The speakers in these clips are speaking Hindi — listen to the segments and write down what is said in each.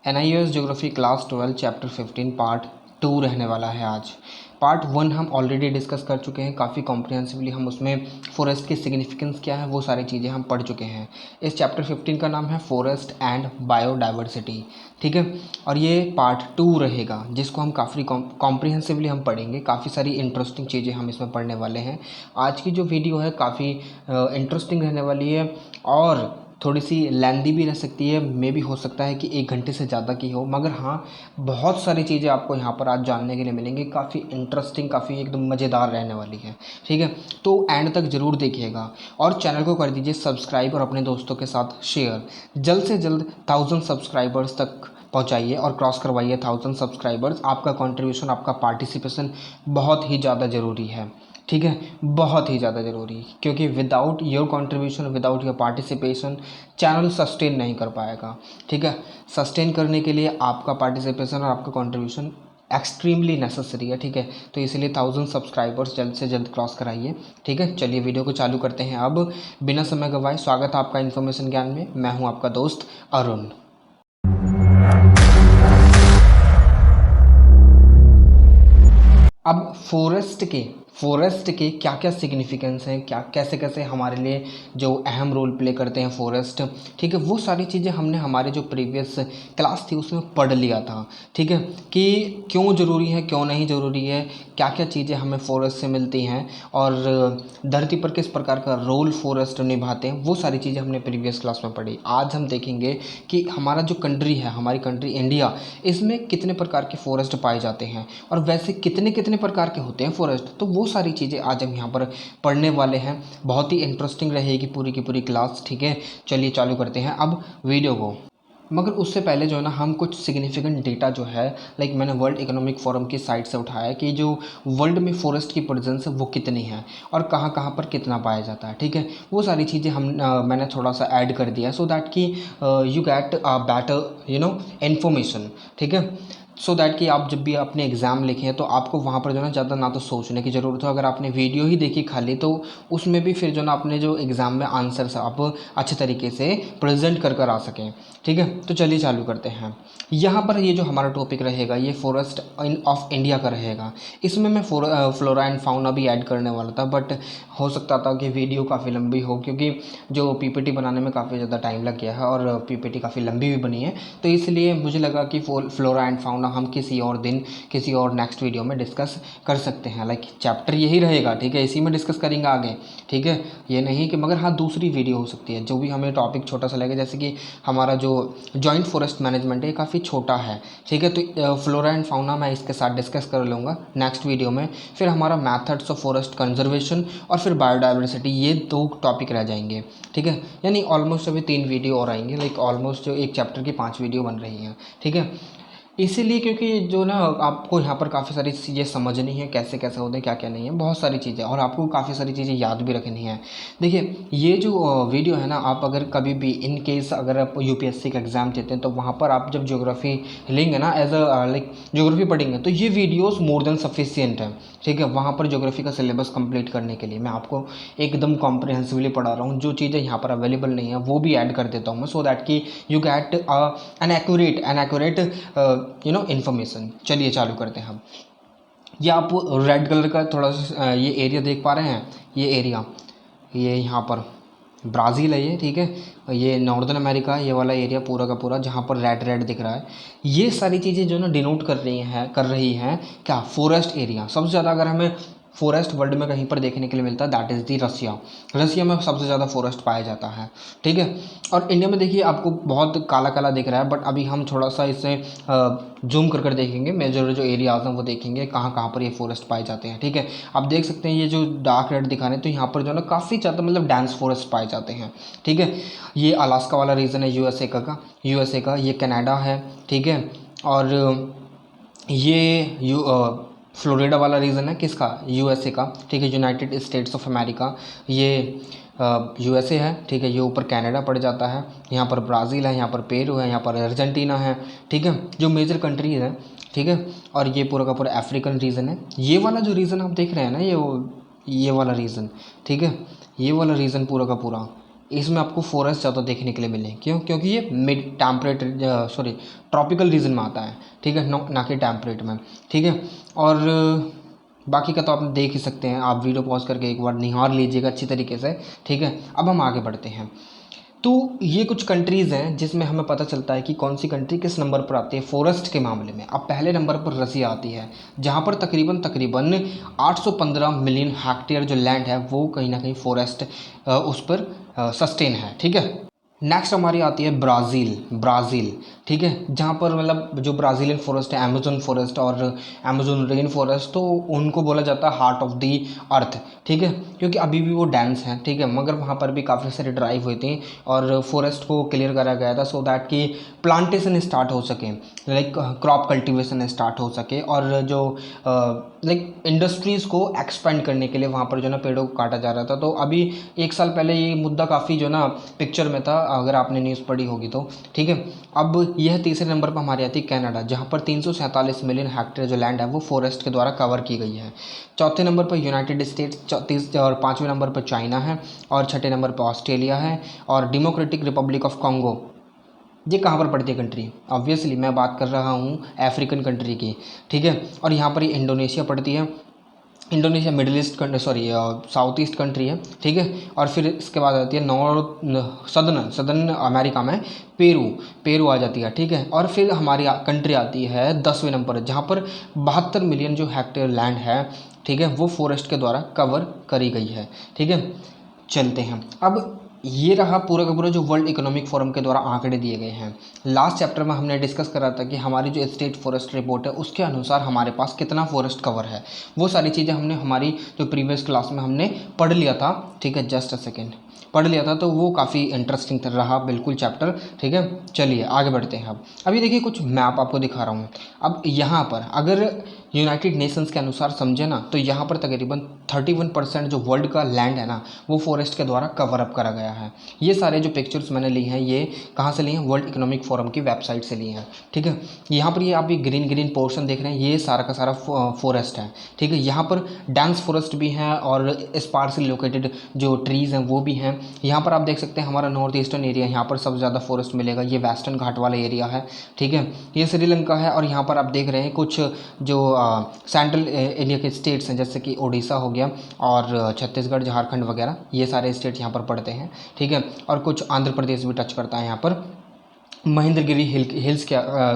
NIOS geography class 12 chapter 15 part 2 रहने वाला है आज। पार्ट 1 हम ऑलरेडी डिस्कस कर चुके हैं काफ़ी कॉम्प्रिहेंसिवली। हम उसमें फॉरेस्ट की सिग्निफिकेंस क्या है वो सारी चीज़ें हम पढ़ चुके हैं। इस चैप्टर 15 का नाम है फॉरेस्ट एंड बायोडाइवर्सिटी, ठीक है। और ये पार्ट 2 रहेगा जिसको हम काफ़ी कॉम्प्रिहेंसिवली हम पढ़ेंगे। काफ़ी सारी इंटरेस्टिंग चीज़ें हम इसमें पढ़ने वाले हैं। आज की जो वीडियो है काफ़ी इंटरेस्टिंग रहने वाली है और थोड़ी सी लेंदी भी रह सकती है। मे भी हो सकता है कि 1 घंटे से ज़्यादा की हो, मगर हाँ बहुत सारी चीज़ें आपको यहाँ पर आज जानने के लिए मिलेंगी। काफ़ी इंटरेस्टिंग, काफ़ी एकदम मज़ेदार रहने वाली है, ठीक है। तो एंड तक ज़रूर देखिएगा और चैनल को कर दीजिए सब्सक्राइब और अपने दोस्तों के साथ शेयर। जल्द से जल्द 1000 सब्सक्राइबर्स तक पहुँचाइए और क्रॉस करवाइए 1000 सब्सक्राइबर्स। आपका कंट्रीब्यूशन, आपका पार्टिसिपेशन बहुत ही ज़्यादा ज़रूरी है, ठीक है, बहुत ही ज़्यादा ज़रूरी, क्योंकि without your contribution, without your participation channel sustain नहीं कर पाएगा, ठीक है। सस्टेन करने के लिए आपका पार्टिसिपेशन और आपका कंट्रीब्यूशन एक्सट्रीमली नेसेसरी है, ठीक है। तो इसलिए 1000 सब्सक्राइबर्स जल्द से जल्द क्रॉस कराइए, ठीक है। चलिए वीडियो को चालू करते हैं अब बिना समय गवाए। स्वागत है आपका इन्फॉर्मेशन ज्ञान में। मैं हूँ आपका दोस्त अरुण। अब फॉरेस्ट के क्या क्या सिग्निफिकेंस हैं, क्या कैसे कैसे हमारे लिए जो अहम रोल प्ले करते हैं फॉरेस्ट, ठीक है, वो सारी चीज़ें हमने हमारे जो प्रीवियस क्लास थी उसमें पढ़ लिया था, ठीक है। कि क्यों ज़रूरी है, क्यों नहीं ज़रूरी है, क्या क्या चीज़ें हमें फॉरेस्ट से मिलती हैं और धरती पर किस प्रकार का रोल फॉरेस्ट निभाते हैं, वो सारी चीज़ें हमने प्रीवियस क्लास में पढ़ी। आज हम देखेंगे कि हमारा जो कंट्री है, हमारी कंट्री इंडिया, इसमें कितने प्रकार के फॉरेस्ट पाए जाते हैं और वैसे कितने कितने प्रकार के होते हैं फॉरेस्ट। तो वो सारी चीज़ें आज हम यहाँ पर पढ़ने वाले हैं। बहुत ही इंटरेस्टिंग रहेगी पूरी की पूरी क्लास, ठीक है। चलिए चालू करते हैं अब वीडियो को। मगर उससे पहले जो है ना, हम कुछ सिग्निफिकेंट डेटा जो है लाइक मैंने वर्ल्ड इकोनॉमिक फोरम की साइट से उठाया कि जो वर्ल्ड में फॉरेस्ट की प्रेजेंस है वो कितनी है और कहाँ कहाँ पर कितना पाया जाता है, ठीक है। वो सारी चीज़ें मैंने थोड़ा सा ऐड कर दिया सो दैट कि you get a better information, ठीक है। सो दैट कि आप जब भी अपने एग्ज़ाम लिखें तो आपको वहाँ पर जो है ना ज़्यादा ना तो सोचने की ज़रूरत हो। अगर आपने वीडियो ही देखी खाली तो उसमें भी फिर जो ना अपने जो एग्ज़ाम में आंसर्स आप अच्छे तरीके से प्रेजेंट कर कर आ सकें, ठीक है। तो चलिए चालू करते हैं। यहाँ पर ये जो हमारा टॉपिक रहेगा ये फॉरेस्ट ऑफ इंडिया का रहेगा। इसमें मैं फ्लोरा एंड फाउना भी ऐड करने वाला था, बट हो सकता था कि वीडियो काफ़ी लंबी हो, क्योंकि जो PPT बनाने में काफ़ी ज़्यादा टाइम लग गया है और PPT काफ़ी लंबी भी बनी है। तो इसलिए मुझे लगा कि फ्लोरा एंड फाउना हम किसी और दिन, किसी और नेक्स्ट वीडियो में डिस्कस कर सकते हैं। लाइक चैप्टर यही रहेगा, ठीक है, इसी में डिस्कस करेंगे आगे, ठीक है। ये नहीं कि मगर हाँ दूसरी वीडियो हो सकती है जो भी हमें टॉपिक छोटा सा लगे, जैसे कि हमारा जो जॉइंट फॉरेस्ट मैनेजमेंट है काफ़ी छोटा है, ठीक है। तो फ्लोरा एंड फाउना मैं इसके साथ डिस्कस कर लूँगा नेक्स्ट वीडियो में। फिर हमारा मैथड्स ऑफ फॉरेस्ट कंजर्वेशन और फिर बायोडाइवर्सिटी, ये 2 टॉपिक रह जाएंगे, ठीक है। यानी ऑलमोस्ट अभी 3 वीडियो और आएंगे। लाइक ऑलमोस्ट जो एक चैप्टर की 5 वीडियो बन रही हैं, ठीक है। इसीलिए क्योंकि जो ना आपको यहाँ पर काफ़ी सारी चीज़ें समझनी है, कैसे कैसे होते हैं, क्या क्या नहीं है, बहुत सारी चीज़ें, और आपको काफ़ी सारी चीज़ें याद भी रखनी है। देखिए ये जो वीडियो है ना, आप अगर कभी भी इन केस अगर आप UPSC का एग्ज़ाम देते हैं तो वहाँ पर आप जब ज्योग्राफी लेंगे ना, एज अ लाइक ज्योग्राफी पढ़ेंगे तो ये वीडियोज़ मोर देन सफिशियंट है, ठीक है। वहाँ पर ज्योग्राफी का सिलेबस कंप्लीट करने के लिए मैं आपको एकदम कॉम्प्रिहेंसिवली पढ़ा रहा हूँ। जो चीज़ें यहाँ पर अवेलेबल नहीं है वो भी ऐड कर देता हूँ मैं, सो दैट कि you get an accurate information. चलिए चालू करते हैं हम। ये आप रेड कलर का थोड़ा सा ये एरिया देख पा रहे हैं, ये एरिया, ये यहाँ पर ब्राज़ील है ये, ठीक है। ये नॉर्दर्न अमेरिका, ये वाला एरिया पूरा का पूरा जहाँ पर रेड रेड दिख रहा है, ये सारी चीज़ें जो ना डिनोट कर रही हैं क्या, फॉरेस्ट एरिया। सबसे ज़्यादा अगर हमें फॉरेस्ट वर्ल्ड में कहीं पर देखने के लिए मिलता है दैट इज़ दी रसिया। रसिया में सबसे ज़्यादा फॉरेस्ट पाया जाता है, ठीक है। और इंडिया में देखिए आपको बहुत काला काला दिख रहा है, बट अभी हम थोड़ा सा इसे जूम कर देखेंगे, मेजर जो एरियाज हैं वो देखेंगे कहाँ कहाँ पर ये फॉरेस्ट पाए जाते हैं, ठीक है। आप देख सकते हैं ये जो डार्क रेड दिखा रहे हैं तो यहाँ पर जो है ना काफ़ी ज़्यादा मतलब डेंस फॉरेस्ट पाए जाते हैं, ठीक है। ये अलास्का वाला रीजन है यूएसए का, ये कनाडा है, ठीक है। और ये फ्लोरिडा वाला रीजन है किसका, यूएसए का, ठीक है, यूनाइटेड स्टेट्स ऑफ अमेरिका। ये यूएसए है, ठीक है। ये ऊपर कनाडा पड़ जाता है, यहाँ पर ब्राज़ील है, यहाँ पर पेरू है, यहाँ पर अर्जेंटीना है, ठीक है, जो मेजर कंट्रीज़ हैं, ठीक है। और ये पूरा का पूरा अफ्रीकन रीजन है। ये वाला जो रीजन आप देख रहे हैं ना, ये वाला रीजन, ठीक है, ये वाला रीजन पूरा का पूरा इसमें आपको फॉरेस्ट ज़्यादा देखने के लिए मिले। क्यों? क्योंकि ये मिड टेम्परेट ट्रॉपिकल रीजन में आता है, ठीक है, ना कि टेम्परेट में, ठीक है। और बाकी का तो आप देख ही सकते हैं, आप वीडियो पॉज करके एक बार निहार लीजिएगा अच्छी तरीके से, ठीक है। अब हम आगे बढ़ते हैं। तो ये कुछ कंट्रीज़ हैं जिसमें हमें पता चलता है कि कौन सी कंट्री किस नंबर पर आती है फॉरेस्ट के मामले में। अब पहले नंबर पर रसिया आती है, जहाँ पर तकरीबन 815 मिलियन हेक्टेयर जो लैंड है वो कहीं ना कहीं फॉरेस्ट उस पर सस्टेन है, ठीक है। नेक्स्ट हमारी आती है ब्राज़ील, ठीक है, जहाँ पर मतलब जो ब्राज़ीलियन फॉरेस्ट है, अमेजोन फॉरेस्ट और अमेजोन रेन फॉरेस्ट, तो उनको बोला जाता है हार्ट ऑफ द अर्थ, ठीक है, क्योंकि अभी भी वो डेंस हैं, ठीक है, मगर वहाँ पर भी काफ़ी सारी ड्राइव हुई थी और फॉरेस्ट को क्लियर करा गया था सो दैट कि प्लांटेशन स्टार्ट हो सके, लाइक क्रॉप कल्टिवेशन स्टार्ट हो सके, और जो लाइक इंडस्ट्रीज़ को एक्सपेंड करने के लिए वहाँ पर जो ना पेड़ों को काटा जा रहा था। तो अभी 1 साल पहले ये मुद्दा काफ़ी जो ना पिक्चर में था, अगर आपने न्यूज़ पढ़ी होगी तो, ठीक है। अब यह तीसरे नंबर पर हमारी आती है कनाडा, जहाँ पर 347 मिलियन हेक्टेयर जो लैंड है वो फॉरेस्ट के द्वारा कवर की गई है। चौथे नंबर पर यूनाइटेड स्टेट्स, और पाँचवें नंबर पर चाइना है, और छठे नंबर पर ऑस्ट्रेलिया है, और डेमोक्रेटिक रिपब्लिक ऑफ कॉन्गो। ये कहाँ पर पड़ती है कंट्री? ऑब्वियसली मैं बात कर रहा हूँ अफ्रीकन कंट्री की, ठीक है। और यहाँ पर ये इंडोनेशिया पड़ती है। Indonesia middle east country, south east country है, ठीक है। और फिर इसके बाद आती है सदर्न अमेरिका में पेरू आ जाती है, ठीक है। और फिर हमारी कंट्री आती है 10वें नंबर, जहाँ पर 72 मिलियन जो हेक्टेयर लैंड है, ठीक है, वो फॉरेस्ट के द्वारा कवर करी गई है, ठीक है। चलते हैं अब, ये रहा पूरा का पूरा जो वर्ल्ड इकोनॉमिक फोरम के द्वारा आंकड़े दिए गए हैं। लास्ट चैप्टर में हमने डिस्कस करा था कि हमारी जो स्टेट फॉरेस्ट रिपोर्ट है उसके अनुसार हमारे पास कितना फॉरेस्ट कवर है। वो सारी चीज़ें हमने हमारी जो प्रीवियस क्लास में हमने पढ़ लिया था, ठीक है, जस्ट अ सेकेंड पढ़ लिया था, तो वो काफ़ी इंटरेस्टिंग रहा बिल्कुल चैप्टर, ठीक है। चलिए आगे बढ़ते हैं। अब अभी देखिए कुछ मैप आपको दिखा रहा हूँ। अब यहाँ पर अगर यूनाइटेड नेशंस के अनुसार समझे ना, तो यहाँ पर तकरीबन 31% जो वर्ल्ड का लैंड है ना वो फॉरेस्ट के द्वारा कवर अप करा गया है। ये सारे जो पिक्चर्स मैंने ली हैं ये कहाँ से लिए हैं? वर्ल्ड इकोनॉमिक फोरम की वेबसाइट से लिए हैं, ठीक है। यहाँ पर ये आप ये ग्रीन ग्रीन पोर्शन देख रहे हैं, ये सारा का सारा फॉरेस्ट है, ठीक है। यहाँ पर डेंस फॉरेस्ट भी हैं और स्पार्सली लोकेटेड जो ट्रीज़ हैं वो भी हैं। यहाँ पर आप देख सकते हैं हमारा नॉर्थ ईस्टर्न एरिया, यहाँ पर सबसे ज़्यादा फॉरेस्ट मिलेगा, ये वेस्टर्न घाट वाला एरिया है, ठीक है। ये श्रीलंका है, और यहाँ पर आप देख रहे हैं कुछ जो सेंट्रल इंडिया के स्टेट्स हैं, जैसे कि उड़ीसा हो गया और छत्तीसगढ़, झारखंड वगैरह, ये सारे स्टेट यहाँ पर पड़ते हैं, ठीक है। और कुछ आंध्र प्रदेश भी टच करता है यहाँ पर, महेंद्रगिरी हिल्स के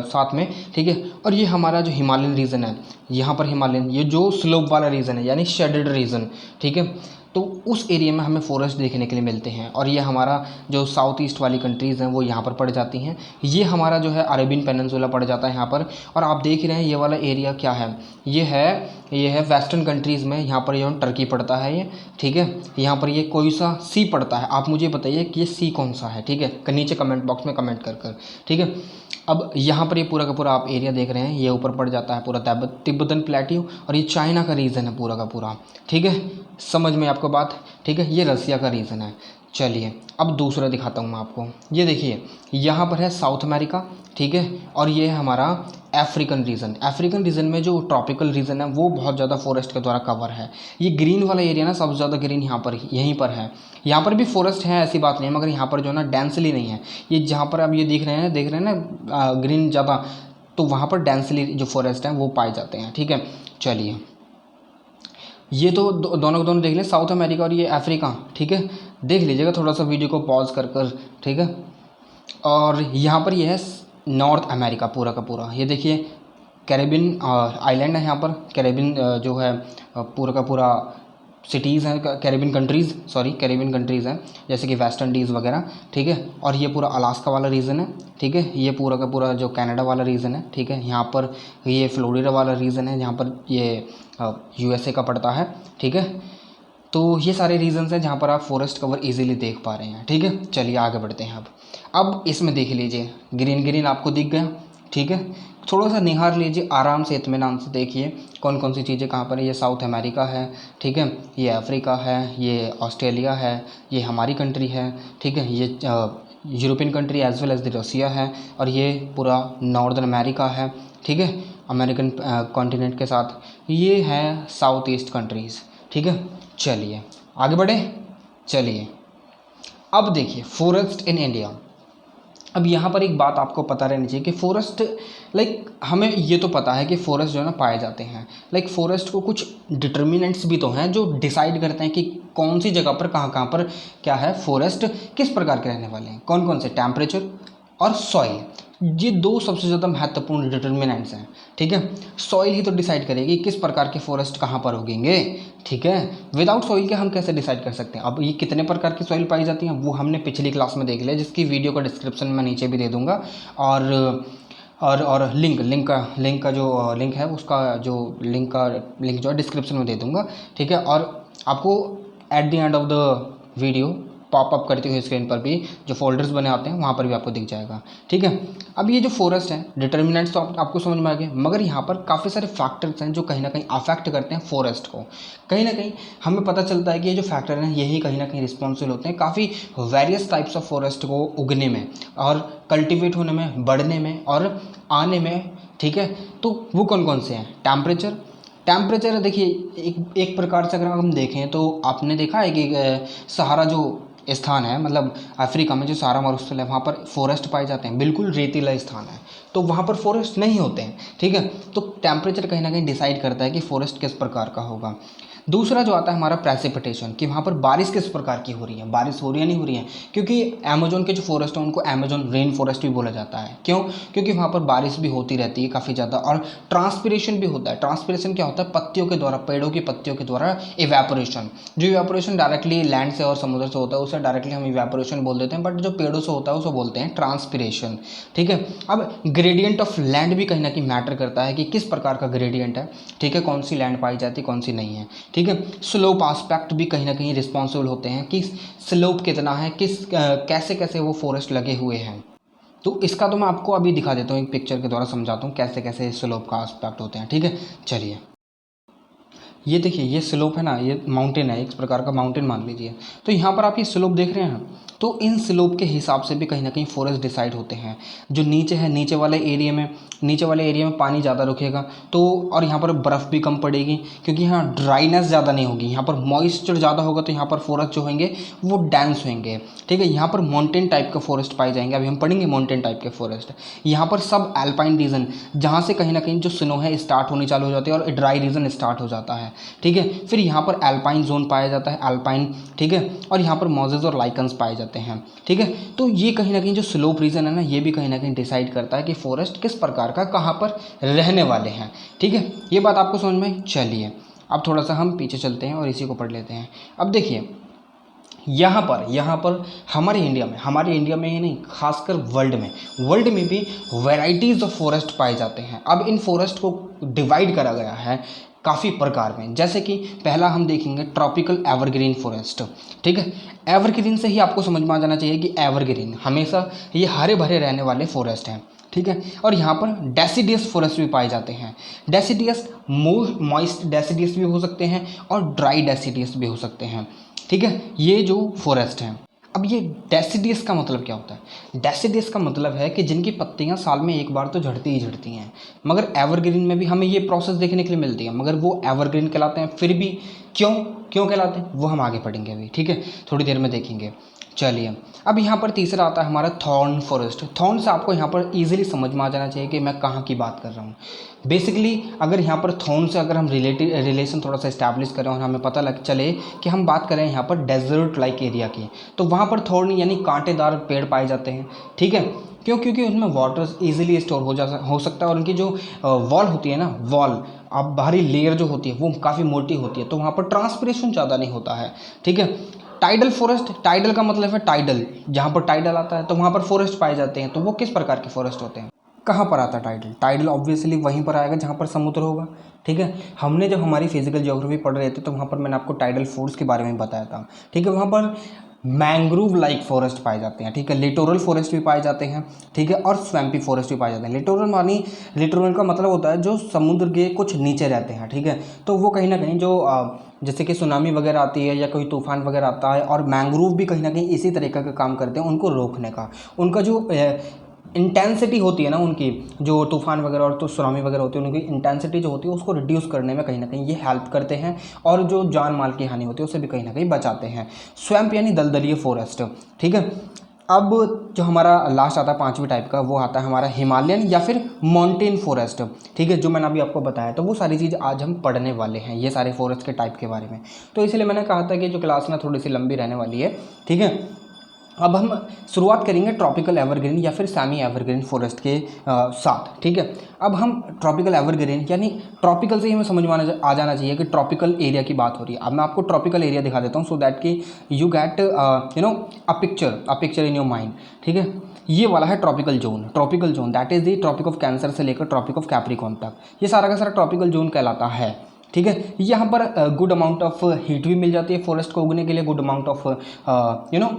साथ में, ठीक है। और ये हमारा जो हिमालयन रीजन है, यहाँ पर हिमालयन, ये जो स्लोप वाला रीजन है यानी शेडेड रीजन, ठीक है, तो उस एरिया में हमें फॉरेस्ट देखने के लिए मिलते हैं। और ये हमारा जो साउथ ईस्ट वाली कंट्रीज़ हैं वो यहाँ पर पड़ जाती हैं। ये हमारा जो है अरेबियन पेनिनसुला पड़ जाता है यहाँ पर। और आप देख रहे हैं ये वाला एरिया क्या है, ये है वेस्टर्न कंट्रीज़ में, यहाँ पर ये टर्की पड़ता है ये, ठीक है। यहाँ पर ये कोई सा सी पड़ता है, आप मुझे बताइए कि ये सी कौन सा है, ठीक है, नीचे कमेंट बॉक्स में कमेंट कर, ठीक है। अब यहाँ पर ये पूरा का पूरा आप एरिया देख रहे हैं, ये ऊपर पड़ जाता है पूरा तिब्बतन प्लेट्यू, और ये चाइना का रीजन है पूरा का पूरा, ठीक है। समझ में आपको बात, ठीक है। ये रसिया का रीजन है। चलिए अब दूसरा दिखाता हूँ मैं आपको। ये देखिए यहाँ पर है साउथ अमेरिका, ठीक है, और ये है हमारा अफ्रीकन रीजन में जो ट्रॉपिकल रीजन है वो बहुत ज़्यादा फॉरेस्ट के द्वारा कवर है। ये ग्रीन वाला एरिया ना सबसे ज़्यादा ग्रीन यहाँ पर यहीं पर है। यहाँ पर भी फॉरेस्ट है, ऐसी बात नहीं है, मगर यहाँ पर जो है ना डेंसली नहीं है। ये जहाँ पर आप ये देख रहे हैं ना ग्रीन ज़्यादा, तो वहाँ पर डेंसली जो फॉरेस्ट हैं वो पाए जाते हैं, ठीक है। चलिए ये तो दोनों देख लें, साउथ अमेरिका और ये अफ्रीका, ठीक है। देख लीजिएगा थोड़ा सा वीडियो को पॉज कर, ठीक है। और यहाँ पर ये है नॉर्थ अमेरिका पूरा का पूरा, ये देखिए कैरेबियन आइलैंड है यहाँ पर, कैरेबियन जो है पूरा का पूरा सिटीज़ हैं, कैरेबियन कंट्रीज़ हैं, जैसे कि वेस्ट इंडीज़ वगैरह, ठीक है। और ये पूरा अलास्का वाला रीजन है, ठीक है। ये पूरा का पूरा जो कनाडा वाला रीजन है, ठीक है। यहाँ पर ये फ्लोरिडा वाला रीजन है, जहाँ पर ये यूएसए का पड़ता है, ठीक है। तो ये सारे रीजन्स हैं जहाँ पर आप फॉरेस्ट कवर इजीली देख पा रहे हैं, ठीक है। चलिए आगे बढ़ते हैं। अब इसमें देख लीजिए ग्रीन आपको दिख गया, ठीक है। थोड़ा सा निहार लीजिए आराम से, इत्मीनान से देखिए कौन कौन सी चीज़ें कहाँ पर है। ये साउथ अमेरिका है, ठीक है, ये अफ्रीका है, ये ऑस्ट्रेलिया है, ये हमारी कंट्री है, ठीक है, ये European country as well as the Russia है, और ये पूरा नॉर्दर्न अमेरिका है, ठीक है, अमेरिकन कॉन्टिनेंट के साथ। ये है साउथ ईस्ट कंट्रीज़, ठीक है। चलिए आगे बढ़े। चलिए अब देखिए फॉरेस्ट इन इंडिया। अब यहाँ पर एक बात आपको पता रहनी चाहिए कि फॉरेस्ट हमें ये तो पता है कि फॉरेस्ट जो है ना पाए जाते हैं, फॉरेस्ट को कुछ डिटर्मिनेंट्स भी तो हैं जो डिसाइड करते हैं कि कौन सी जगह पर कहाँ पर क्या है, फॉरेस्ट किस प्रकार के रहने वाले हैं, कौन कौन से, टेम्परेचर और सॉइल। ये दो सबसे ज़्यादा महत्वपूर्ण डिटर्मिनेंट्स हैं, ठीक है। सॉइल ही तो डिसाइड करेगी किस प्रकार के फॉरेस्ट कहाँ पर उगेंगे, ठीक है। विदाउट सॉइल के हम कैसे डिसाइड कर सकते हैं। अब ये कितने प्रकार की सॉइल पाई जाती हैं वो हमने पिछली क्लास में देख लिया, जिसकी वीडियो का डिस्क्रिप्शन में नीचे भी दे दूंगा, और लिंक का जो लिंक है उसका जो लिंक जो है डिस्क्रिप्शन में दे दूंगा, ठीक है। और आपको at the end of the video popup करते हुए स्क्रीन पर भी जो फोल्डर्स बने आते हैं वहाँ पर भी आपको दिख जाएगा, ठीक है। अब ये जो फॉरेस्ट है डिटर्मिनेंट्स तो आपको समझ में आ गए, मगर यहाँ पर काफ़ी सारे फैक्टर्स हैं जो कहीं ना कहीं अफेक्ट करते हैं फॉरेस्ट को। कहीं ना कहीं हमें पता चलता है कि ये जो फैक्टर हैं यही कहीं ना कहीं रिस्पॉन्सिबल होते हैं काफ़ी वेरियस टाइप्स ऑफ फॉरेस्ट को उगने में और कल्टिवेट होने में, बढ़ने में और आने में, ठीक है। तो वो कौन कौन से हैं। टेम्परेचर देखिए एक प्रकार से अगर हम देखें तो आपने देखा है कि सहारा जो स्थान है, मतलब अफ्रीका में जो सहारा मरुस्थल है वहाँ पर फॉरेस्ट पाए जाते हैं, बिल्कुल रेतीला स्थान है तो वहाँ पर फॉरेस्ट नहीं होते हैं, ठीक है। तो टेम्परेचर कहीं ना कहीं डिसाइड करता है कि फॉरेस्ट किस प्रकार का होगा। दूसरा जो आता है हमारा प्रेसिपिटेशन, कि वहाँ पर बारिश किस प्रकार की हो रही है, बारिश हो रही है नहीं हो रही है, क्योंकि अमेजोन के जो फॉरेस्ट है उनको अमेजोन रेन फॉरेस्ट भी बोला जाता है। क्यों? क्योंकि वहाँ पर बारिश भी होती रहती है काफ़ी ज़्यादा और ट्रांसपिरेशन भी होता है। ट्रांसपिरेशन क्या होता है, पत्तियों के द्वारा, पेड़ों की पत्तियों के द्वारा इवेपोरेशन। जो इवेपोरेशन डायरेक्टली लैंड से और समुद्र से होता है उसे डायरेक्टली हम इवेपोरेशन बोल देते हैं, बट जो पेड़ों से होता है उसे बोलते हैं ट्रांसपिरेशन, ठीक है। अब ग्रेडियंट ऑफ लैंड भी कहीं ना कहीं मैटर करता है कि किस प्रकार का ग्रेडियंट है, ठीक है, कौन सी लैंड पाई जाती है कौन सी नहीं है, ठीक है। स्लोप एस्पेक्ट भी कहीं ना कहीं रिस्पॉन्सिबल होते हैं कि स्लोप कितना है, कैसे कैसे वो फॉरेस्ट लगे हुए हैं। तो इसका तो मैं आपको अभी दिखा देता हूँ, एक पिक्चर के द्वारा समझाता हूँ कैसे कैसे स्लोप का एस्पेक्ट होते हैं, ठीक है। चलिए ये देखिए, ये स्लोप है ना, ये माउंटेन है, एक प्रकार का माउंटेन मान लीजिए। तो यहाँ पर आप ये स्लोप देख रहे हैं, तो इन स्लोप के हिसाब से भी कहीं ना कहीं फॉरेस्ट डिसाइड होते हैं। जो नीचे है, नीचे वाले एरिया में पानी ज़्यादा रुकेगा तो, और यहाँ पर बर्फ़ भी कम पड़ेगी क्योंकि यहाँ ड्राइनेस ज़्यादा नहीं होगी, यहाँ पर मॉइस्चर ज़्यादा होगा तो यहाँ पर फॉरेस्ट जो होंगे वो डेंस होंगे, ठीक है। यहाँ पर माउंटेन टाइप के फॉरेस्ट पाए जाएंगे, अभी हम पढ़ेंगे माउंटेन टाइप के फॉरेस्ट। यहाँ पर सब एल्पाइन रीजन, जहाँ से कहीं ना कहीं जो स्नो है स्टार्ट होनी चालू हो जाती है और ड्राई रीजन स्टार्ट हो जाता है, ठीक है। फिर यहाँ पर एल्पाइन जोन पाया जाता है, एल्पाइन, ठीक है, और यहाँ पर मॉजेज और लाइकन्स पाए जाते हैं, ठीक है। तो ये कहीं ना कहीं जो स्लोप रीजन है ना, ये भी कहीं ना कहीं डिसाइड करता है कि फॉरेस्ट किस प्रकार का कहाँ पर रहने वाले हैं, ठीक है। ये बात आपको समझ में। चलिए अब थोड़ा सा हम पीछे चलते हैं और इसी को पढ़ लेते हैं। अब देखिए यहाँ पर हमारे इंडिया में ही नहीं, खासकर वर्ल्ड में भी वैरायटीज़ ऑफ फॉरेस्ट पाए जाते हैं। अब इन फॉरेस्ट को डिवाइड करा गया है काफ़ी प्रकार में, जैसे कि पहला हम देखेंगे ट्रॉपिकल एवरग्रीन फॉरेस्ट, ठीक है। एवरग्रीन से ही आपको समझ में आ जाना चाहिए कि एवरग्रीन हमेशा ये हरे भरे रहने वाले फॉरेस्ट हैं, ठीक है। और यहाँ पर डेसिडियस फॉरेस्ट भी पाए जाते हैं। डेसिडियस मॉइस्ट डेसिडियस भी हो सकते हैं और ड्राई डेसिडियस भी हो सकते हैं, ठीक है, ये जो फॉरेस्ट हैं। अब ये डेसिडियस का मतलब क्या होता है? डेसिडियस का मतलब है कि जिनकी पत्तियां साल में एक बार तो झड़ती ही झड़ती हैं, मगर एवरग्रीन में भी हमें ये प्रोसेस देखने के लिए मिलती है, मगर वो एवरग्रीन कहलाते हैं। फिर भी क्यों कहलाते हैं वो हम आगे पढ़ेंगे अभी, ठीक है, थोड़ी देर में देखेंगे। चलिए अब यहाँ पर तीसरा आता है हमारा थॉर्न फॉरेस्ट। थॉर्न से आपको यहाँ पर इजीली समझ में आ जाना चाहिए कि मैं कहाँ की बात कर रहा हूँ। बेसिकली अगर यहाँ पर थॉर्न से अगर हम रिलेशन थोड़ा सा इस्टेब्लिश करें और हमें पता लग चले कि हम बात करें यहाँ पर डेजर्ट लाइक एरिया की, तो वहाँ पर थॉर्न यानी कांटेदार पेड़ पाए जाते हैं, ठीक है। क्योंकि उनमें वाटर ईजिली स्टोर हो सकता है और उनकी जो वॉल होती है ना, वॉल अब बाहरी लेयर जो होती है वो काफ़ी मोटी होती है, तो वहाँ पर ट्रांसपिरेशन ज़्यादा नहीं होता है, ठीक है। टाइडल फॉरेस्ट, टाइडल का मतलब है टाइडल, जहाँ पर टाइडल आता है तो वहाँ पर फॉरेस्ट पाए जाते हैं। तो वो किस प्रकार के फॉरेस्ट होते हैं? कहाँ पर आता है टाइडल ऑब्वियसली वहीं पर आएगा जहाँ पर समुद्र होगा, ठीक है। हमने जब हमारी फिजिकल ज्योग्राफी पढ़ रहे थे तो वहाँ पर मैंने आपको टाइडल फॉरेस्ट के बारे में बताया था, ठीक है। वहाँ पर मैंग्रोव लाइक फॉरेस्ट पाए जाते हैं, ठीक है। लिटोरल फॉरेस्ट भी पाए जाते हैं, ठीक है, और स्वैम्पी फॉरेस्ट भी पाए जाते हैं। लिटोरल का मतलब होता है जो समुद्र के कुछ नीचे रहते हैं, ठीक है। तो वो कहीं ना कहीं जो जैसे कि सुनामी वगैरह आती है या कोई तूफान वगैरह आता है, और मैंग्रोव भी कहीं ना कहीं इसी तरीके का काम करते हैं उनको रोकने का। उनका जो इंटेंसिटी होती है ना उनकी, जो तूफान वगैरह और तो सुनामी वगैरह होती है, उनकी इंटेंसिटी जो होती है उसको रिड्यूस करने में कहीं ना कहीं ये हेल्प करते हैं, और जो जान माल की हानि होती है उसे भी कहीं ना कहीं बचाते हैं। स्वैम्प यानी दलदलीय फॉरेस्ट, ठीक है। अब जो हमारा लास्ट आता है 5वीं टाइप का, वो आता है हमारा हिमालयन या फिर माउंटेन फॉरेस्ट, ठीक है, जो मैंने अभी आपको बताया। तो वो सारी चीज़ आज हम पढ़ने वाले हैं, ये सारे फॉरेस्ट के टाइप के बारे में। तो इसलिए मैंने कहा था कि जो क्लास ना थोड़ी सी लंबी रहने वाली है, ठीक है। अब हम शुरुआत करेंगे ट्रॉपिकल एवरग्रीन या फिर सेमी एवरग्रीन फॉरेस्ट के साथ, ठीक है। अब हम ट्रॉपिकल एवरग्रीन यानी ट्रॉपिकल से ही हमें समझ में आ जाना चाहिए कि ट्रॉपिकल एरिया की बात हो रही है। अब मैं आपको ट्रॉपिकल एरिया दिखा देता हूँ सो दैट कि you get a picture in your mind, ठीक है। ये वाला है tropical zone that is the tropic of cancer से लेकर ट्रॉपिक ऑफ कैप्रिकॉर्न तक, ये सारा का सारा ट्रॉपिकल जोन कहलाता है, ठीक है। यहाँ पर गुड अमाउंट ऑफ हीट भी मिल जाती है फॉरेस्ट को उगने के लिए, गुड अमाउंट ऑफ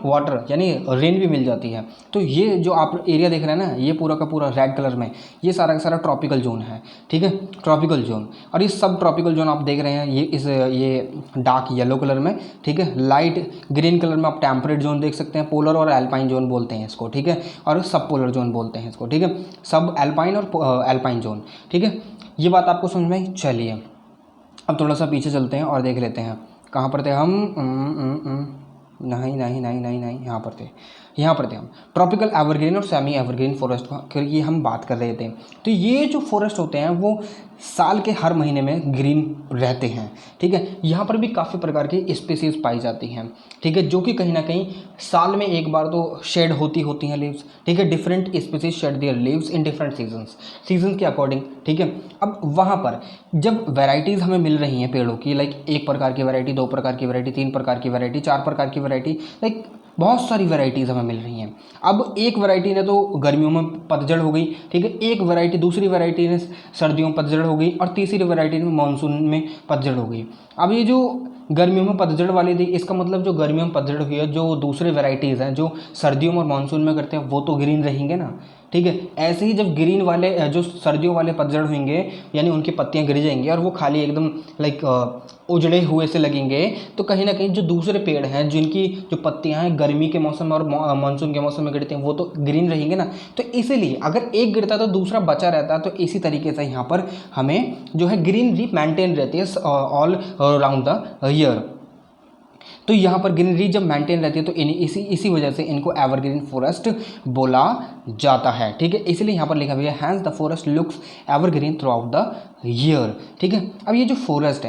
वाटर यानी रेन भी मिल जाती है। तो ये जो आप एरिया देख रहे हैं ना, ये पूरा का पूरा रेड कलर में, ये सारा का सारा ट्रॉपिकल जोन है, ठीक है, ट्रॉपिकल जोन। और ये सब ट्रॉपिकल जोन आप देख रहे हैं ये डार्क येलो कलर में, ठीक है। लाइट ग्रीन कलर में आप टेम्परेट जोन देख सकते हैं, पोलर और एल्पाइन जोन बोलते हैं इसको, ठीक है, और सब पोलर जोन बोलते हैं इसको, ठीक है, सब एल्पाइन और एल्पाइन जोन, ठीक है। ये बात आपको समझ में आई। चलिए अब थोड़ा सा पीछे चलते हैं और देख लेते हैं कहाँ पर थे हम। नहीं, यहाँ पर थे हम ट्रॉपिकल एवरग्रीन और सेमी एवरग्रीन फॉरेस्ट की हम बात कर रहे थे। तो ये जो फॉरेस्ट होते हैं वो साल के हर महीने में ग्रीन रहते हैं, ठीक है। यहाँ पर भी काफ़ी प्रकार की स्पीसीज पाई जाती हैं, ठीक है, जो कि कहीं ना कहीं साल में एक बार तो शेड होती हैं लीव्स, ठीक है। Different species shade there leaves in different season के अकॉर्डिंग, ठीक है। अब वहाँ पर जब वैराइटीज़ हमें मिल रही हैं पेड़ों की, लाइक 1 प्रकार की वैरायटी, 2 प्रकार की वैरायटी, 3 प्रकार की वैरायटी, 4 प्रकार की वैरायटी, लाइक बहुत सारी वैराइटीज़ हमें मिल रही हैं। अब एक वैरायटी ने तो गर्मियों में पतझड़ हो गई, ठीक है, एक वैरायटी दूसरी वैरायटी ने सर्दियों में पतझड़ हो गई, और तीसरी वैरायटी में मानसून में पतझड़ हो गई। अब ये जो गर्मियों में पतझड़ वाली थी, इसका मतलब जो गर्मियों में पतझड़ हुई है, जो दूसरे वैराइटीज़ हैं जो सर्दियों में और मानसून में करते हैं वो तो ग्रीन रहेंगे ना, ठीक है। ऐसे ही जब ग्रीन वाले जो सर्दियों वाले पतझड़ होंगे यानी उनकी पत्तियां गिर जाएंगी और वो खाली एकदम लाइक उजड़े हुए से लगेंगे, तो कहीं ना कहीं जो दूसरे पेड़ हैं जिनकी जो पत्तियां हैं गर्मी के मौसम में और मानसून के मौसम में गिरते हैं वो तो ग्रीन रहेंगे ना। तो इसीलिए अगर एक गिरता तो दूसरा बचा रहता है। तो इसी तरीके से यहाँ पर हमें जो है ग्रीनरी मेंटेन रहती है ऑल अराउंड द ईयर। तो यहाँ पर ग्रीनरी जब मेंटेन रहती है तो इसी वजह से इनको एवरग्रीन फॉरेस्ट बोला जाता है, ठीक है। इसलिए यहाँ पर लिखा हुआ है hence the forest looks evergreen throughout the year, ठीक है। अब ये जो फॉरेस्ट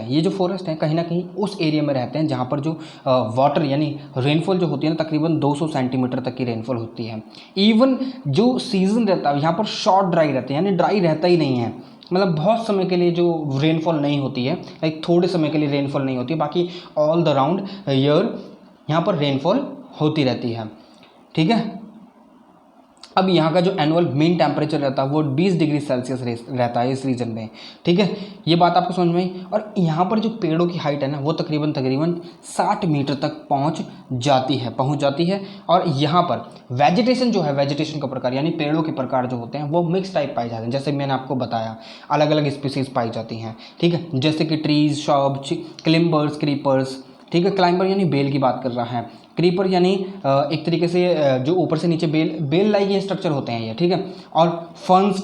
है कहीं ना कहीं उस एरिया में रहते हैं जहाँ पर जो वाटर यानी रेनफॉल जो होती है ना, तकरीबन 200 सेंटीमीटर तक की रेनफॉल होती है। इवन जो सीजन रहता है यहाँ पर शॉर्ट ड्राई रहते हैं, यानी ड्राई रहता ही नहीं है, मतलब बहुत समय के लिए जो रेनफॉल नहीं होती है, लाइक थोड़े समय के लिए रेनफॉल नहीं होती है, बाकी ऑल द राउंड ईयर यहाँ पर रेनफॉल होती रहती है, ठीक है। अब यहाँ का जो एनुअल मीन टेम्परेचर रहता है वो 20 डिग्री सेल्सियस रहता है इस रीजन में, ठीक है। ये बात आपको समझ में आई। और यहाँ पर जो पेड़ों की हाइट है ना वो तकरीबन 60 मीटर तक पहुँच जाती है। और यहाँ पर वेजिटेशन जो है, वेजिटेशन का प्रकार यानी पेड़ों के प्रकार जो होते हैं वो मिक्स टाइप पाए जाते हैं। जैसे मैंने आपको बताया अलग अलग स्पीसीज पाई जाती हैं, ठीक है, जैसे कि ट्रीज, शॉब, क्लिम्बर्स, क्रीपर्स, ठीक है। क्लाइंबर यानी बेल की बात कर रहा है, क्रीपर यानी एक तरीके से जो ऊपर से नीचे बेल लाइक ये स्ट्रक्चर होते हैं ये, ठीक है। और फंस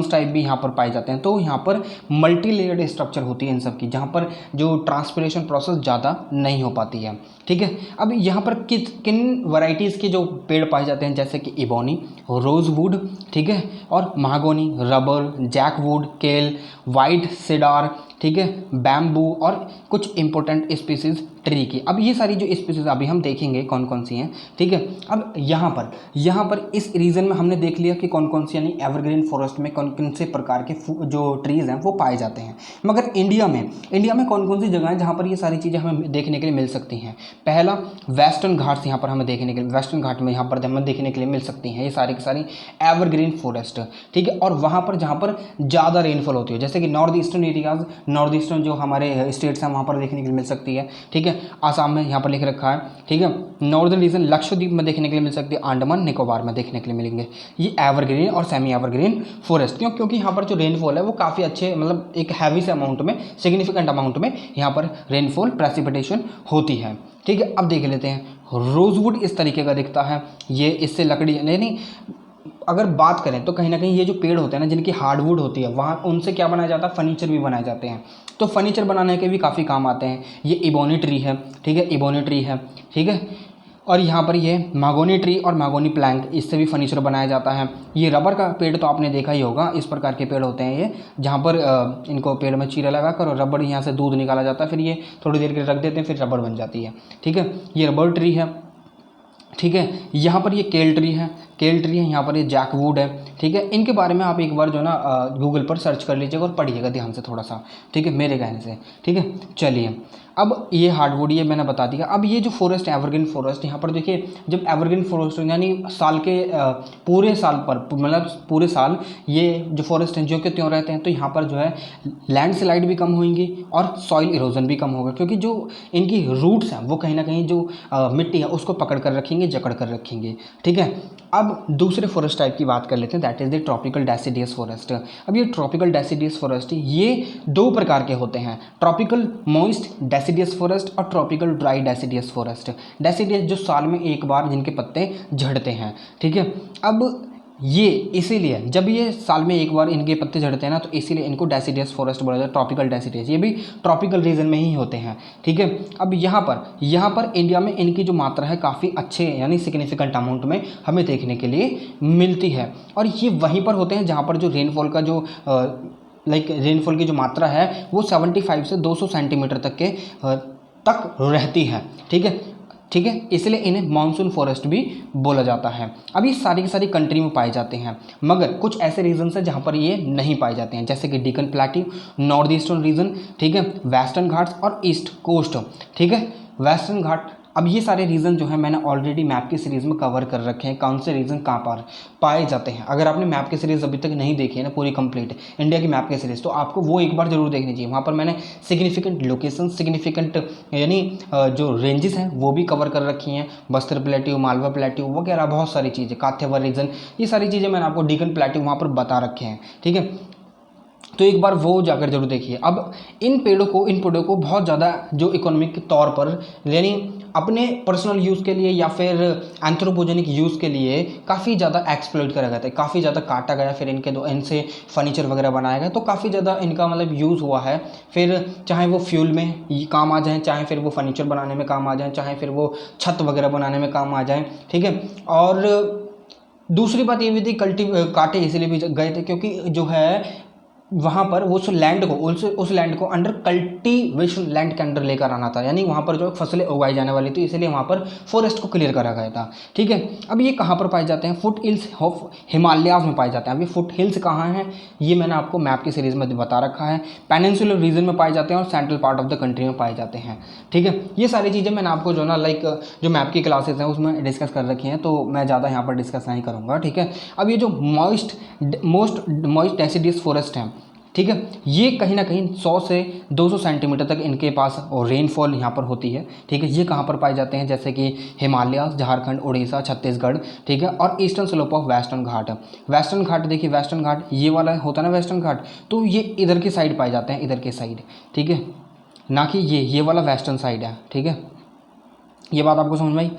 टाइप भी यहाँ पर पाए जाते हैं। तो यहाँ पर मल्टी लेयर्ड स्ट्रक्चर होती है इन सब की, जहाँ पर जो ट्रांसपिरेशन प्रोसेस ज़्यादा नहीं हो पाती है, ठीक है। अब यहाँ पर किन वैरायटीज़ के जो पेड़ पाए जाते हैं, जैसे कि इबोनी, रोजवुड, ठीक है, और महागोनी, रबर, जैकवुड, केल, वाइट सेडार, ठीक है, बैम्बू और कुछ इंपॉर्टेंट स्पीसीज ट्री की। अब ये सारी जो स्पीसीज अभी हम देखेंगे कौन कौन सी हैं, ठीक है। अब यहाँ पर इस रीजन में हमने देख लिया कि कौन कौन सी यानी एवरग्रीन फॉरेस्ट में कौन कौन से प्रकार के जो ट्रीज हैं वो पाए जाते हैं। मगर इंडिया में कौन कौन सी जगह हैं जहाँ पर ये सारी चीज़ें हमें देखने के लिए मिल सकती हैं। पहला वेस्टर्न घाट्स यहाँ पर हमें देखने के लिए, वेस्टर्न घाट में यहाँ पर हमें देखने के लिए मिल सकती हैं ये सारी की सारी एवरग्रीन फॉरेस्ट, ठीक है। और वहाँ पर जहाँ पर ज़्यादा रेनफॉल होती है, जैसे कि north eastern areas, north eastern जो हमारे स्टेट्स हैं वहाँ पर देखने के लिए मिल सकती है, ठीक है। आसाम में यहाँ पर लिख रखा है, ठीक है। नॉर्दर्न रीजन लक्षद्वीप में देखने के लिए मिल सकती है, अंडमान निकोबार में देखने के लिए मिलेंगे ये एवरग्रीन और सेमी एवरग्रीन फॉरेस्ट। क्योंकि यहाँ पर जो रेनफॉल है वो काफ़ी अच्छे, मतलब एक हैवी से अमाउंट में, सिग्निफिकेंट अमाउंट में यहाँ पर रेनफॉल प्रेसिपिटेशन होती है, ठीक है। अब देख लेते हैं रोजवुड इस तरीके का दिखता है, ये इससे लकड़ी नहीं अगर बात करें तो कहीं ना कहीं ये जो पेड़ होते हैं ना, जिनकी हार्डवुड होती है, वहाँ उनसे क्या बनाया जाता है, फर्नीचर भी बनाए जाते हैं। तो फर्नीचर बनाने के भी काफ़ी काम आते हैं। ये इबोनी ट्री है, ठीक है, इबोनी ट्री है, ठीक है। और यहाँ पर ये मागोनी ट्री और मागोनी प्लैंक, इससे भी फर्नीचर बनाया जाता है। ये रबर का पेड़ तो आपने देखा ही होगा, इस प्रकार के पेड़ होते हैं ये, जहाँ पर इनको पेड़ में चीरा लगा कर और रबर यहाँ से दूध निकाला जाता है, फिर ये थोड़ी देर के लिए रख देते हैं, फिर रबर बन जाती है, ठीक है। ये रबर ट्री है, ठीक है। यहाँ पर ये केल ट्री है, केल ट्री है, यहाँ पर ये जैकवुड है, ठीक है। इनके बारे में आप एक बार जो ना गूगल पर सर्च कर लीजिएगा और पढ़िएगा ध्यान से थोड़ा सा, ठीक है, मेरे कहने से, ठीक है। चलिए, अब ये हार्डवुड ये मैंने बता दिया। अब ये जो फॉरेस्ट है, एवरग्रीन फॉरेस्ट, यहाँ पर देखिए, जब एवरग्रीन फॉरेस्ट यानी साल के पूरे साल पर, मतलब पूरे साल ये जो फॉरेस्ट हैं जो कि त्यों रहते हैं, तो यहाँ पर जो है लैंडस्लाइड भी कम होंगी और सॉइल इरोजन भी कम होगा, क्योंकि जो इनकी रूट्स हैं वो कहीं ना कहीं जो मिट्टी है उसको पकड़ कर रखेंगे, जकड़ कर रखेंगे, ठीक है। अब दूसरे फॉरेस्ट टाइप की बात कर लेते हैं, that is the tropical deciduous forest. अब ये ट्रॉपिकल डेसिडियस फॉरेस्ट ये दो प्रकार के होते हैं, ट्रॉपिकल मॉइस्ट डेसिडियस फॉरेस्ट और tropical dry deciduous forest. Deciduous जो साल में एक बार जिनके पत्ते झड़ते हैं, ठीक है। अब ये इसीलिए जब ये साल में एक बार इनके पत्ते झड़ते हैं ना, तो इसीलिए इनको डेसिडियस फॉरेस्ट बोला जाता है, ट्रॉपिकल डेसिडियस। ये भी ट्रॉपिकल रीजन में ही होते हैं, ठीक है। अब यहाँ पर इंडिया में इनकी जो मात्रा है काफ़ी अच्छे यानी सिग्निफिकेंट अमाउंट में हमें देखने के लिए मिलती है। और ये वहीं पर होते हैं जहाँ पर जो रेनफॉल का जो रेनफॉल की जो मात्रा है वो 75 से 200 सेंटीमीटर तक रहती है, ठीक है, ठीक है। इसलिए इन्हें मानसून फॉरेस्ट भी बोला जाता है। अब ये सारी की सारी कंट्री में पाए जाते हैं, मगर कुछ ऐसे रीजन है जहाँ पर ये नहीं पाए जाते हैं, जैसे कि deacon plateau, north eastern region, ठीक है, वेस्टर्न घाट्स और ईस्ट कोस्ट, ठीक है, वेस्टर्न घाट। अब ये सारे रीजन जो है मैंने ऑलरेडी मैप की सीरीज़ में कवर कर रखे हैं, कौन से रीजन कहाँ पर पाए जाते हैं। अगर आपने मैप की सीरीज़ अभी तक नहीं देखी है ना पूरी कंप्लीट इंडिया की मैप की सीरीज़, तो आपको वो एक बार जरूर देखनी चाहिए। वहाँ पर मैंने सिग्निफिकेंट लोकेशन, सिग्निफिकेंट यानी जो रेंजेस हैं वो भी कवर कर रखी हैं, बस्तर प्लेट्यू, मालवा प्लेट्यू वगैरह बहुत सारी चीज़ें, काठियावाड़ रीजन, ये सारी चीज़ें मैंने आपको डिकन प्लेट्यू वहाँ पर बता रखे हैं, ठीक है। तो एक बार वो जाकर जरूर देखिए। अब इन पेड़ों को बहुत ज़्यादा जो इकोनॉमिक के तौर पर यानी अपने पर्सनल यूज़ के लिए या फिर एंथ्रोपोजेनिक यूज़ के लिए काफ़ी ज़्यादा एक्सप्लॉइट करा गया था, काफ़ी ज़्यादा काटा गया, फिर इनसे फर्नीचर वगैरह बनाया गया, तो काफ़ी ज़्यादा इनका मतलब यूज़ हुआ है। फिर चाहे वो फ्यूल में काम आ जाए, चाहे फिर वो फर्नीचर बनाने में काम आ जाए, चाहे फिर वो छत वगैरह बनाने में काम आ जाए, ठीक है। और दूसरी बात ये भी थी, काटे इसलिए भी गए थे क्योंकि जो है वहाँ पर उस लैंड को उस लैंड को अंडर कल्टीवेशन लैंड के अंडर लेकर आना था, यानी वहाँ पर जो फसलें उगाई जाने वाली थी, इसलिए वहाँ पर फॉरेस्ट को क्लियर करा गया था, ठीक है। अब ये कहाँ पर पाए जाते हैं, फुट हिल्स ऑफ हिमालयाज में पाए जाते हैं। अब ये फुट हिल्स कहाँ हैं ये मैंने आपको मैप की सीरीज़ में बता रखा है। पेनिनसुलर रीजन में पाए जाते हैं और central part of the country में पाए जाते हैं, ठीक है। ये सारी चीज़ें मैंने आपको जो ना जो मैप की क्लासेस हैं उसमें डिस्कस कर रखी हैं, तो मैं ज़्यादा यहाँ पर डिस्कस नहीं करूँगा, ठीक है। अब ये जो मोस्ट मॉइस्ट डेसिडियस फॉरेस्ट हैं, ठीक है, ये कहीं ना कहीं 100 से 200 सेंटीमीटर तक इनके पास और रेनफॉल यहाँ पर होती है, ठीक है। ये कहाँ पर पाए जाते हैं, जैसे कि हिमालय, झारखंड, उड़ीसा, छत्तीसगढ़, ठीक है, और eastern slope of western Ghat. Western Ghat देखिए, वेस्टर्न घाट ये वाला होता है ना वेस्टर्न घाट, तो ये इधर की साइड पाए जाते हैं, इधर के साइड, ठीक है, ना कि ये वाला वेस्टर्न साइड है, ठीक है। ये बात आपको समझ में आई।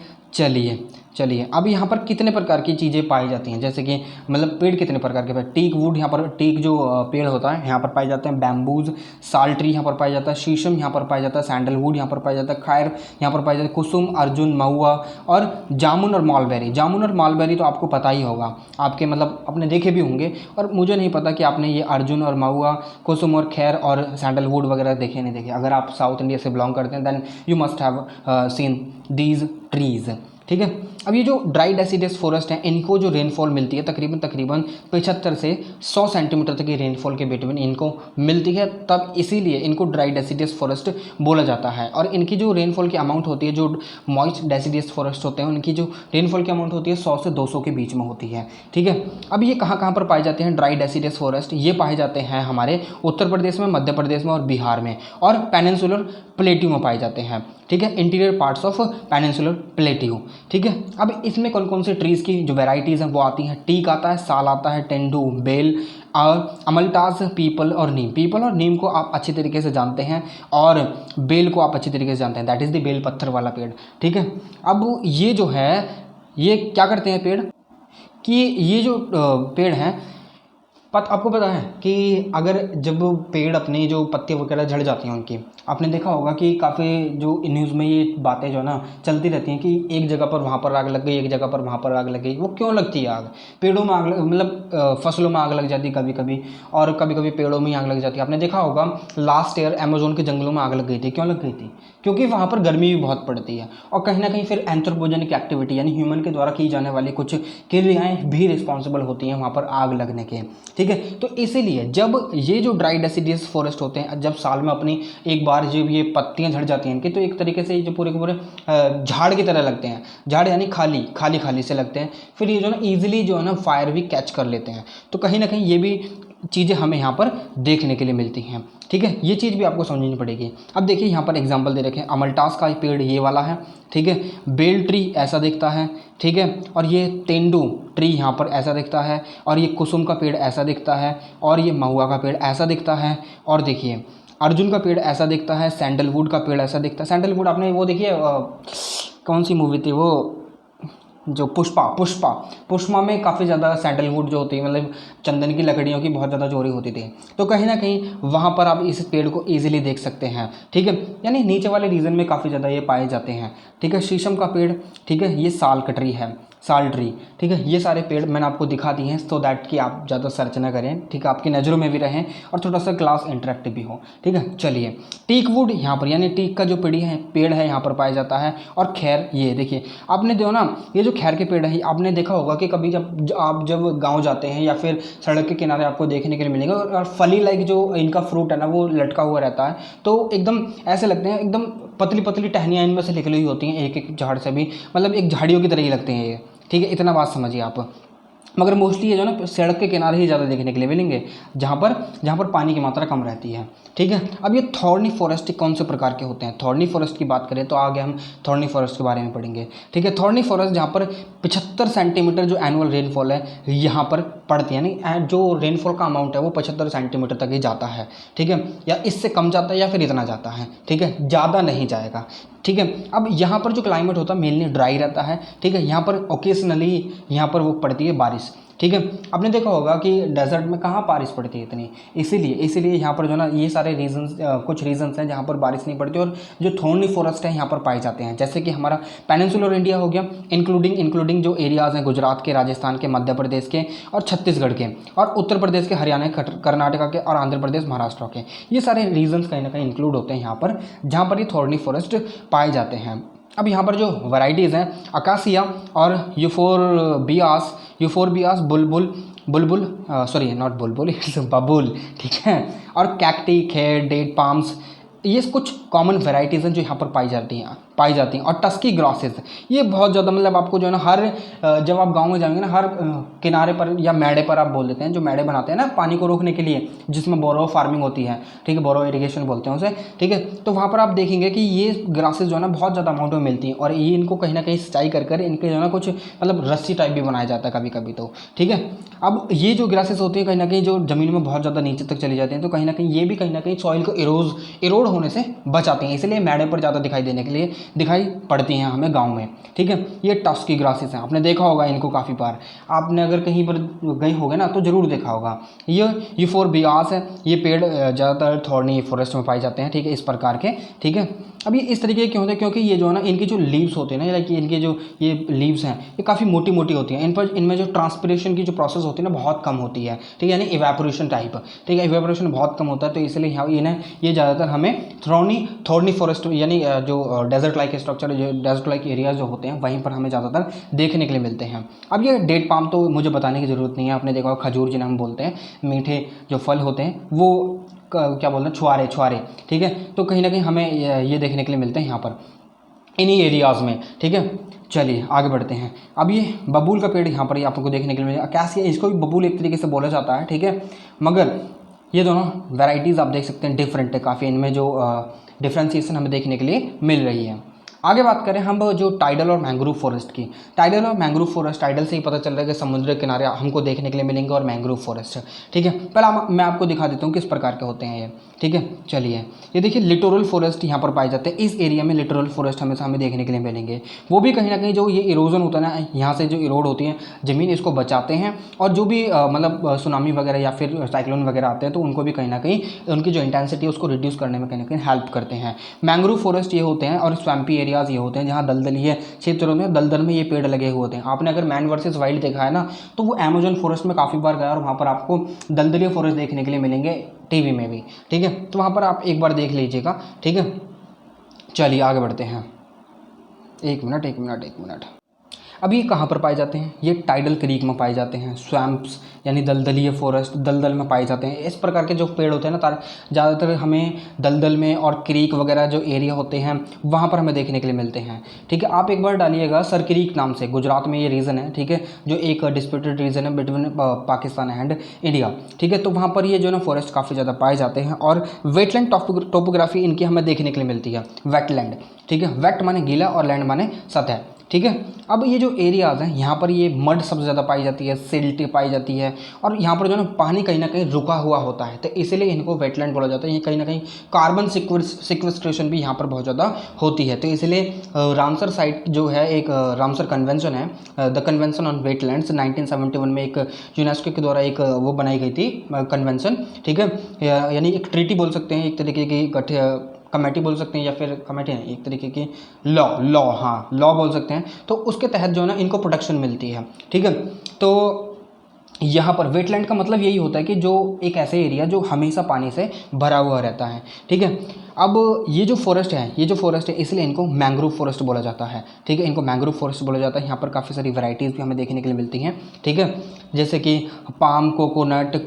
चलिए अब यहाँ पर कितने प्रकार की चीज़ें पाई जाती हैं, जैसे कि मतलब पेड़ कितने प्रकार के टीक वुड, यहाँ पर टीक जो पेड़ होता है यहाँ पर पाए जाते हैं, बैम्बूज, साल ट्री यहाँ पर पाया जाता है, शीशम यहाँ पर पाया जाता है, सैंडलवुड यहाँ पर पाया जाता है, खैर यहाँ पर पाया जाता है, कुसुम, अर्जुन, महुआ और जामुन और मालबेरी तो आपको पता ही होगा, आपके मतलब अपने देखे भी होंगे, और मुझे नहीं पता कि आपने ये अर्जुन और महुआ, कुसुम और खैर और सैंडलवुड वगैरह देखे नहीं देखे। अगर आप साउथ इंडिया से बिलोंग करते हैं then you must have seen these trees, ठीक है। अब ये जो ड्राई डेसिडियस फॉरेस्ट है इनको जो रेनफॉल मिलती है तकरीबन 75 से 100 सेंटीमीटर तक की रेनफॉल के बिटवीन इनको मिलती है, तब इसीलिए इनको ड्राई डेसिडियस फॉरेस्ट बोला जाता है। और इनकी जो रेनफॉल की अमाउंट होती है, जो मॉइस्ट डेसिडियस फॉरेस्ट होते हैं उनकी जो रेनफॉल की अमाउंट होती है 100 से 200 के बीच में होती है, ठीक है। अब ये कहाँ पर पाए जाते हैं ड्राई डेसिडियस फॉरेस्ट, ये पाए जाते हैं हमारे उत्तर प्रदेश में, मध्य प्रदेश में और बिहार में, और पेनिनसुलर प्लेट्यू में पाए जाते हैं, ठीक है, interior parts of peninsular plateau, ठीक है। अब इसमें कौन कौन से ट्रीज़ की जो वेराइटीज़ हैं वो आती हैं, टीक आता है, साल आता है, तेंदू, बेल, अमलटास, पीपल और नीम को आप अच्छी तरीके से जानते हैं, और बेल को आप अच्छी तरीके से जानते हैं, दैट इज़ द बेल पत्थर वाला पेड़, ठीक है। अब ये जो है ये क्या करते हैं पेड़, कि ये जो पेड़ हैं, आपको पता है कि अगर जब पेड़ अपने जो पत्ते वगैरह झड़ जाती हैं उनकी, आपने देखा होगा कि काफ़ी जो न्यूज़ में ये बातें जो है ना चलती रहती हैं कि एक जगह पर वहाँ पर आग लग गई, एक जगह पर वहाँ पर आग लग गई। वो क्यों लगती है आग? पेड़ों में मतलब फसलों में आग लग जाती है कभी कभी, और कभी कभी पेड़ों में ही आग लग जाती है। आपने देखा होगा लास्ट ईयर अमेजोन के जंगलों में आग लग गई थी। क्यों लग गई थी? क्योंकि वहाँ पर गर्मी भी बहुत पड़ती है, और कहीं ना कहीं फिर एंथ्रोपोजेनिक एक्टिविटी यानी ह्यूमन के द्वारा की जाने वाली कुछ क्रियाएँ भी रिस्पॉन्सिबल होती हैं वहाँ पर आग लगने के। ठीक है, तो इसीलिए जब ये जो ड्राई डेसिडियस फॉरेस्ट होते हैं, जब साल में अपनी एक बार जब ये पत्तियां झड़ जाती हैं इनकी, तो एक तरीके से ये जो पूरे के पूरे झाड़ की तरह लगते हैं। झाड़ यानी खाली खाली खाली से लगते हैं। फिर ये जो ना ईजिली जो है ना फायर भी कैच कर लेते हैं। तो कहीं ना कहीं ये भी चीज़ें हमें यहाँ पर देखने के लिए मिलती हैं। ठीक है, ये चीज़ भी आपको समझनी पड़ेगी। अब देखिए यहाँ पर एग्जांपल दे रखे हैं, अमलटास का पेड़ ये वाला है। ठीक है, बेल ट्री ऐसा दिखता है। ठीक है, और ये तेंदू ट्री यहाँ पर ऐसा दिखता है, और ये कुसुम का पेड़ ऐसा दिखता है, और ये महुआ का पेड़ ऐसा दिखता है, और देखिए अर्जुन का पेड़ ऐसा दिखता है, सैंडलवुड का पेड़ ऐसा दिखता है। सैंडलवुड आपने वो देखिए कौन सी मूवी थी वो, जो पुष्पा में काफ़ी ज़्यादा सैंडलवुड जो होती है, मतलब चंदन की लकड़ियों की बहुत ज़्यादा चोरी होती थी। तो कहीं ना कहीं वहाँ पर आप इस पेड़ को ईजिली देख सकते हैं। ठीक है, यानी नीचे वाले रीजन में काफ़ी ज़्यादा ये पाए जाते हैं। ठीक है, शीशम का पेड़, ठीक है, ये साल का ट्री है, साल ट्री। ठीक है, ये सारे पेड़ मैंने आपको दिखा दिए हैं सो दैट कि आप ज़्यादा सर्च ना करें। ठीक है, आपकी नज़रों में भी रहें और थोड़ा सा क्लास इंटरेक्टिव भी हो। ठीक है, चलिए टीक वुड यहाँ पर, यानी टीक का जो पेड़ है यहाँ पर पाया जाता है। और खैर ये देखिए, आपने जो ना ये जो खैर के पेड़ है, आपने देखा होगा कि कभी आप जब गाँव जाते हैं या फिर सड़क के किनारे आपको देखने के लिए मिलेगा, और फली लाइक जो इनका फ्रूट है ना वो लटका हुआ रहता है। तो एकदम ऐसे लगते हैं, एकदम पतली पतली टहनियाँ इनमें से निकली हुई होती हैं एक एक झाड़ से भी, मतलब एक झाड़ियों की तरह ही लगते हैं ये। ठीक है, इतना बात समझिए आप। मगर मोस्टली ये जो ना सड़क के किनारे ही ज़्यादा देखने के लिए मिलेंगे, जहाँ पर पानी की मात्रा कम रहती है। ठीक है, अब ये थॉर्नी फॉरेस्ट कौन से प्रकार के होते हैं? थॉर्नी फॉरेस्ट की बात करें तो आगे हम थॉर्नी फॉरेस्ट के बारे में पढ़ेंगे। ठीक है, थॉर्नी फॉरेस्ट जहाँ पर 75 सेंटीमीटर जो एनुअल रेनफॉल है यहाँ पर पड़ती है, यानी जो रेनफॉल का अमाउंट है वो 75 सेंटीमीटर तक ही जाता है। ठीक है, या इससे कम जाता है या फिर इतना जाता है। ठीक है, ज़्यादा नहीं जाएगा। ठीक है, अब यहाँ पर जो क्लाइमेट होता है मेनली ड्राई रहता है। ठीक है, यहाँ पर ओकेजनली यहाँ पर वो पड़ती है बारिश। ठीक है, आपने देखा होगा कि डेजर्ट में कहाँ बारिश पड़ती है इतनी, इसीलिए यहाँ पर जो ना ये सारे रीजंस, कुछ रीजंस हैं जहाँ पर बारिश नहीं पड़ती, और जो थॉर्नी फॉरेस्ट है यहाँ पर पाए जाते हैं। जैसे कि हमारा पेनिनसुलर इंडिया हो गया, इंक्लूडिंग जो एरियाज़ हैं गुजरात के, राजस्थान के, मध्य प्रदेश के और छत्तीसगढ़ के, और उत्तर प्रदेश के, हरियाणा के, कर्नाटका के, और आंध्र प्रदेश, महाराष्ट्र के, ये सारे रीजन्स कहीं ना कहीं इंक्लूड होते हैं यहाँ पर, जहाँ पर ये थॉर्नी फॉरेस्ट पाए जाते हैं। अब यहाँ पर जो वैरायटीज़ हैं, अकासिया और यूफोरबियास बुलबुल, सॉरी नॉट बुलबुल, इट्स बबूल। ठीक है, और कैक्टी, खेर, डेट पाम्स, ये कुछ कॉमन वैरायटीज़ हैं जो यहाँ पर पाई जाती हैं। और टस्की ग्रासेस, ये बहुत ज़्यादा, मतलब आपको जो है ना हर जब आप गांव में जाएंगे ना, हर किनारे पर या मैडे पर आप बोल देते हैं, जो मैडे बनाते हैं ना पानी को रोकने के लिए, जिसमें बोरो फार्मिंग होती है। ठीक है, बोरो इरिगेशन बोलते हैं उसे। ठीक है, तो वहाँ पर आप देखेंगे कि ये ग्रासेस जो है ना बहुत ज़्यादा अमाउंट में मिलती हैं, और ये इनको कहीं ना कहीं सिंचाई कर इनके जो है ना कुछ मतलब रस्सी टाइप भी बनाया जाता है कभी कभी। तो ठीक है, अब ये जो ग्रासेस होती हैं कहीं ना कहीं जो ज़मीन में बहुत ज़्यादा नीचे तक चली जाती हैं, तो कहीं ना कहीं ये भी कहीं ना कहीं सॉइल को इरोड होने से बचाती हैं, इसलिए मैडे पर ज़्यादा दिखाई पड़ती हैं हमें गांव में। ठीक है, ये टस्की ग्रासेस हैं, आपने देखा होगा इनको काफ़ी बार, आपने अगर कहीं पर गए होगे ना तो ज़रूर देखा होगा। ये यूफोरबियास है, ये पेड़ ज़्यादातर थॉर्नी फॉरेस्ट में पाए जाते हैं। ठीक है, इस प्रकार के। ठीक है, अब ये इस तरीके के क्यों होते हैं? क्योंकि ये जो है ना इनकी जो लीव्स होते हैं ना, लाइक इनके जो ये लीव्स हैं ये काफ़ी मोटी मोटी होती हैं। इनमें जो ट्रांसपिरेशन की जो प्रोसेस होती है ना बहुत कम होती है। ठीक है, यानी इवेपोरेशन टाइप। ठीक है, इवेपोरेशन बहुत कम होता है, तो इसलिए यहाँ ये ज़्यादातर हमें थॉर्नी फॉरेस्ट यानी जो डेजर्ट लाइक स्ट्रक्चर, जो डेजर्ट लाइक एरियाज जो होते हैं वहीं पर हमें ज़्यादातर देखने के लिए मिलते हैं। अब ये डेट पाम तो मुझे बताने की ज़रूरत नहीं है, आपने देखा होगा खजूर जिन्हें हम बोलते हैं, मीठे जो फल होते हैं वो क्या बोलते हैं, छुआरे। ठीक है, तो कहीं ना कहीं हमें ये देखने के लिए मिलते हैं यहाँ पर इन्हीं एरियाज़ में। ठीक है, चलिए आगे बढ़ते हैं। अब ये बबूल का पेड़ यहाँ पर आपको देखने के लिए मिलेगा। कैसे, इसको भी बबूल एक तरीके से बोला जाता है। ठीक है, मगर ये दोनों वैरायटीज़ आप देख सकते हैं डिफरेंट है काफ़ी, इनमें जो डिफ्रेंसीसन हमें देखने के लिए मिल रही है। आगे बात करें हम जो टाइडल और मैंग्रोव फॉरेस्ट की। टाइडल और मैंग्रोव फॉरेस्ट, टाइडल से ही पता चल रहा है कि समुद्र के किनारे हमको देखने के लिए मिलेंगे, और मैंग्रोव फॉरेस्ट, ठीक है। पहले मैं आपको दिखा देता हूँ किस प्रकार के होते हैं ये, ठीक है। चलिए, ये देखिए लिटोरल फॉरेस्ट यहाँ पर पाए जाते हैं। इस एरिया में लिटोरल फॉरेस्ट हमेशा हमें देखने के लिए मिलेंगे। वो भी कहीं ना कहीं जो ये इरोजन होता है ना, यहाँ से जो इरोड होती है ज़मीन, इसको बचाते हैं, और जो भी मतलब सुनामी वगैरह या फिर साइक्लोन वगैरह आते हैं तो उनको भी कहीं ना कहीं उनकी जो इंटेंसिटी है उसको रिड्यूस करने में कहीं ना कहीं हेल्प करते हैं। मैंग्रोव फॉरेस्ट ये होते हैं, और स्वैम्पी एरियाज़ ये होते हैं जहाँ दलदलीय क्षेत्रों में दलदल में ये पेड़ लगे हुए होते हैं। आपने अगर मैन वर्सेस वाइल्ड देखा है ना, तो वो अमेजोन फॉरेस्ट में काफ़ी बार गया, और वहाँ पर आपको दलदलीय फॉरेस्ट देखने के लिए मिलेंगे, टीवी में भी, ठीक है। तो वहाँ पर आप एक बार देख लीजिएगा, ठीक है। चलिए आगे बढ़ते हैं। एक मिनट। अब ये कहाँ पर पाए जाते हैं? ये टाइडल क्रीक में पाए जाते हैं। स्वैम्प्स यानी दलदलीय फॉरेस्ट, दलदल में पाए जाते हैं। इस प्रकार के जो पेड़ होते हैं ना, ज़्यादातर हमें दलदल में और क्रीक वगैरह जो एरिया होते हैं वहाँ पर हमें देखने के लिए मिलते हैं, ठीक है। आप एक बार डालिएगा सर क्रीक नाम से, गुजरात में ये रीजन है, ठीक है, जो एक डिस्प्यूटेड रीजन है बिटवीन पाकिस्तान एंड इंडिया, ठीक है। तो वहाँ पर ये जो है ना फॉरेस्ट काफ़ी ज़्यादा पाए जाते हैं, और वेटलैंड टोपोग्राफी इनकी हमें देखने के लिए मिलती है। वेटलैंड, ठीक है, वेट माने गीला और लैंड माने सतह, ठीक है। अब ये जो एरियाज़ हैं यहाँ पर ये मड सबसे ज़्यादा पाई जाती है, सिल्ट पाई जाती है, और यहाँ पर जो है ना पानी कहीं ना कहीं रुका हुआ होता है, तो इसीलिए इनको वेटलैंड बोला जाता है। ये कहीं ना कहीं कार्बन सिक्वेस्ट्रेशन भी यहाँ पर बहुत ज़्यादा होती है, तो इसलिए रामसर साइट जो है, एक रामसर कन्वेंशन है, द कन्वेंशन ऑन वेटलैंड्स 1971 में एक यूनेस्को के द्वारा एक वो बनाई गई थी कन्वेंशन, ठीक है, यानी एक ट्रीटी बोल सकते हैं, एक तरीके की कमेटी बोल सकते हैं, या फिर कमेटी है एक तरीके की लॉ बोल सकते हैं। तो उसके तहत जो है ना इनको प्रोटेक्शन मिलती है, ठीक है। तो यहाँ पर वेटलैंड का मतलब यही होता है कि जो एक ऐसे एरिया जो हमेशा पानी से भरा हुआ रहता है, ठीक है। अब ये जो फॉरेस्ट है इसलिए इनको मैंग्रोव फॉरेस्ट बोला जाता है, ठीक है। इनको मैंग्रोव फॉरेस्ट बोला जाता है। यहाँ पर काफ़ी सारी वैरायटीज़ भी हमें देखने के लिए मिलती हैं, ठीक है, जैसे कि पाम, कोकोनट,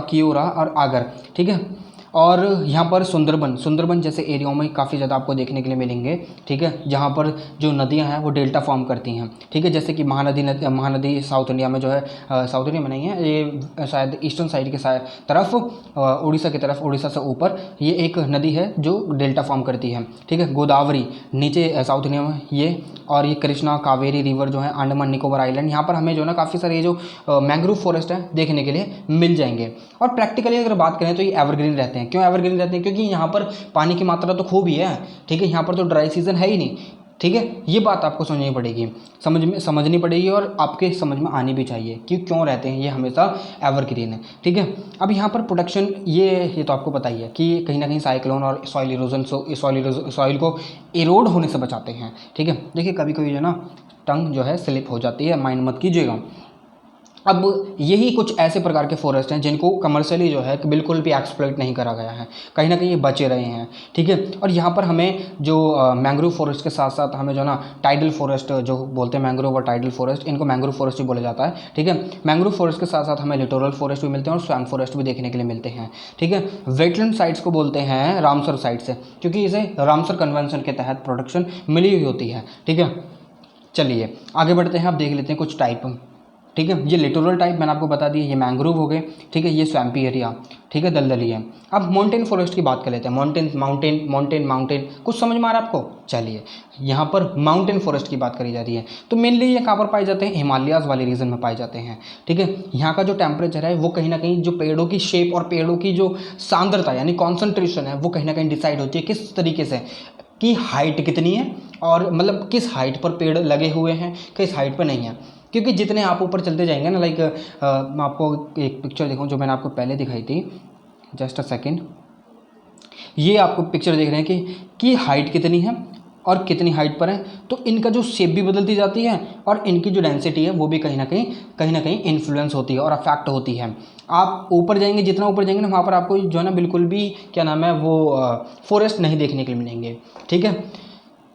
कियोरा और आगर, ठीक है। और यहाँ पर सुंदरबन जैसे एरियाओं में काफ़ी ज़्यादा आपको देखने के लिए मिलेंगे, ठीक है, जहाँ पर जो नदियाँ हैं वो डेल्टा फॉर्म करती हैं, ठीक है। जैसे कि महानदी साउथ इंडिया में जो है, साउथ इंडिया में नहीं है ये, शायद ईस्टर्न साइड के तरफ, उड़ीसा की तरफ, उड़ीसा से ऊपर ये एक नदी है जो डेल्टा फॉर्म करती है, ठीक है। गोदावरी नीचे साउथ इंडिया में ये, और ये कृष्णा कावेरी रिवर जो है अंडमान निकोबार आइलैंड, यहाँ पर हमें जो है ना काफ़ी सारे ये जो मैंग्रोव फॉरेस्ट है देखने के लिए मिल जाएंगे। और प्रैक्टिकली अगर बात करें तो ये एवरग्रीन रहते हैं। क्यों एवरग्रीन रहते हैं? क्योंकि यहाँ पर पानी की मात्रा तो खूब ही है, ठीक है, यहाँ पर तो ड्राई सीजन है ही नहीं, ठीक है। ये बात आपको समझनी पड़ेगी, समझनी पड़ेगी, और आपके समझ में आनी भी चाहिए कि क्यों रहते हैं ये हमेशा एवरग्रीन है, ठीक है। अब यहाँ पर प्रोटेक्शन ये तो आपको पता ही है कि कहीं ना कहीं साइक्लोन और सॉइल इरोजन सॉइल को इरोड होने से बचाते हैं, ठीक है। देखिए कभी कभी जो ना टंग जो है स्लिप हो जाती है, माइंड मत कीजिएगा। अब यही कुछ ऐसे प्रकार के फॉरेस्ट हैं जिनको कमर्शियली जो है बिल्कुल भी एक्सप्लॉइट नहीं करा गया है, कहीं ना कहीं ये बचे रहे हैं, ठीक है। और यहाँ पर हमें जो मैंग्रोव फॉरेस्ट के साथ साथ हमें जो ना टाइडल फॉरेस्ट जो बोलते हैं, मैंग्रोव और टाइडल फॉरेस्ट, इनको मैंग्रोव फॉरेस्ट भी बोला जाता है, ठीक है। मैंग्रोव फॉरेस्ट के साथ साथ हमें लिटोरल फॉरेस्ट भी मिलते हैं और स्वैम्प फॉरेस्ट भी देखने के लिए मिलते हैं, ठीक है। वेटलैंड साइट्स को बोलते हैं रामसर साइट से, क्योंकि इसे रामसर कन्वेंशन के तहत प्रोटेक्शन मिली हुई होती है, ठीक है। चलिए आगे बढ़ते हैं, अब देख लेते हैं कुछ टाइप, ठीक है। ये लिटोरल टाइप मैंने आपको बता दिया, ये मैंग्रोव हो गए, ठीक है, ये स्वैम्पी एरिया, ठीक है, दलदली है। अब माउंटेन फॉरेस्ट की बात कर लेते हैं। माउंटेन कुछ समझ में आ रहा है आपको? चलिए, यहाँ पर माउंटेन फॉरेस्ट की बात करी जा रही है, तो मेनली ये कहाँ पर पाए जाते हैं? हिमालयाज़ वाले रीजन में पाए जाते हैं, ठीक है। यहाँ का जो टेम्परेचर है वो कहीं ना कहीं जो पेड़ों की शेप और पेड़ों की जो सांद्रता यानी कॉन्सेंट्रेशन है वो कहीं ना कहीं डिसाइड होती है किस तरीके से, कि हाइट कितनी है, और मतलब किस हाइट पर पेड़ लगे हुए हैं, किस हाइट पर नहीं है। क्योंकि जितने आप ऊपर चलते जाएंगे ना, लाइक मैं आपको एक पिक्चर दिखाऊं जो मैंने आपको पहले दिखाई थी, जस्ट अ सेकेंड, ये आपको पिक्चर देख रहे हैं कि हाइट कितनी है और कितनी हाइट पर है, तो इनका जो शेप भी बदलती जाती है, और इनकी जो डेंसिटी है वो भी कहीं ना कहीं इन्फ्लुएंस होती है और अफेक्ट होती है। आप ऊपर जाएंगे, जितना ऊपर जाएंगे ना, वहाँ पर आपको जो है ना बिल्कुल भी क्या नाम है वो फॉरेस्ट नहीं देखने के लिए मिलेंगे, ठीक है।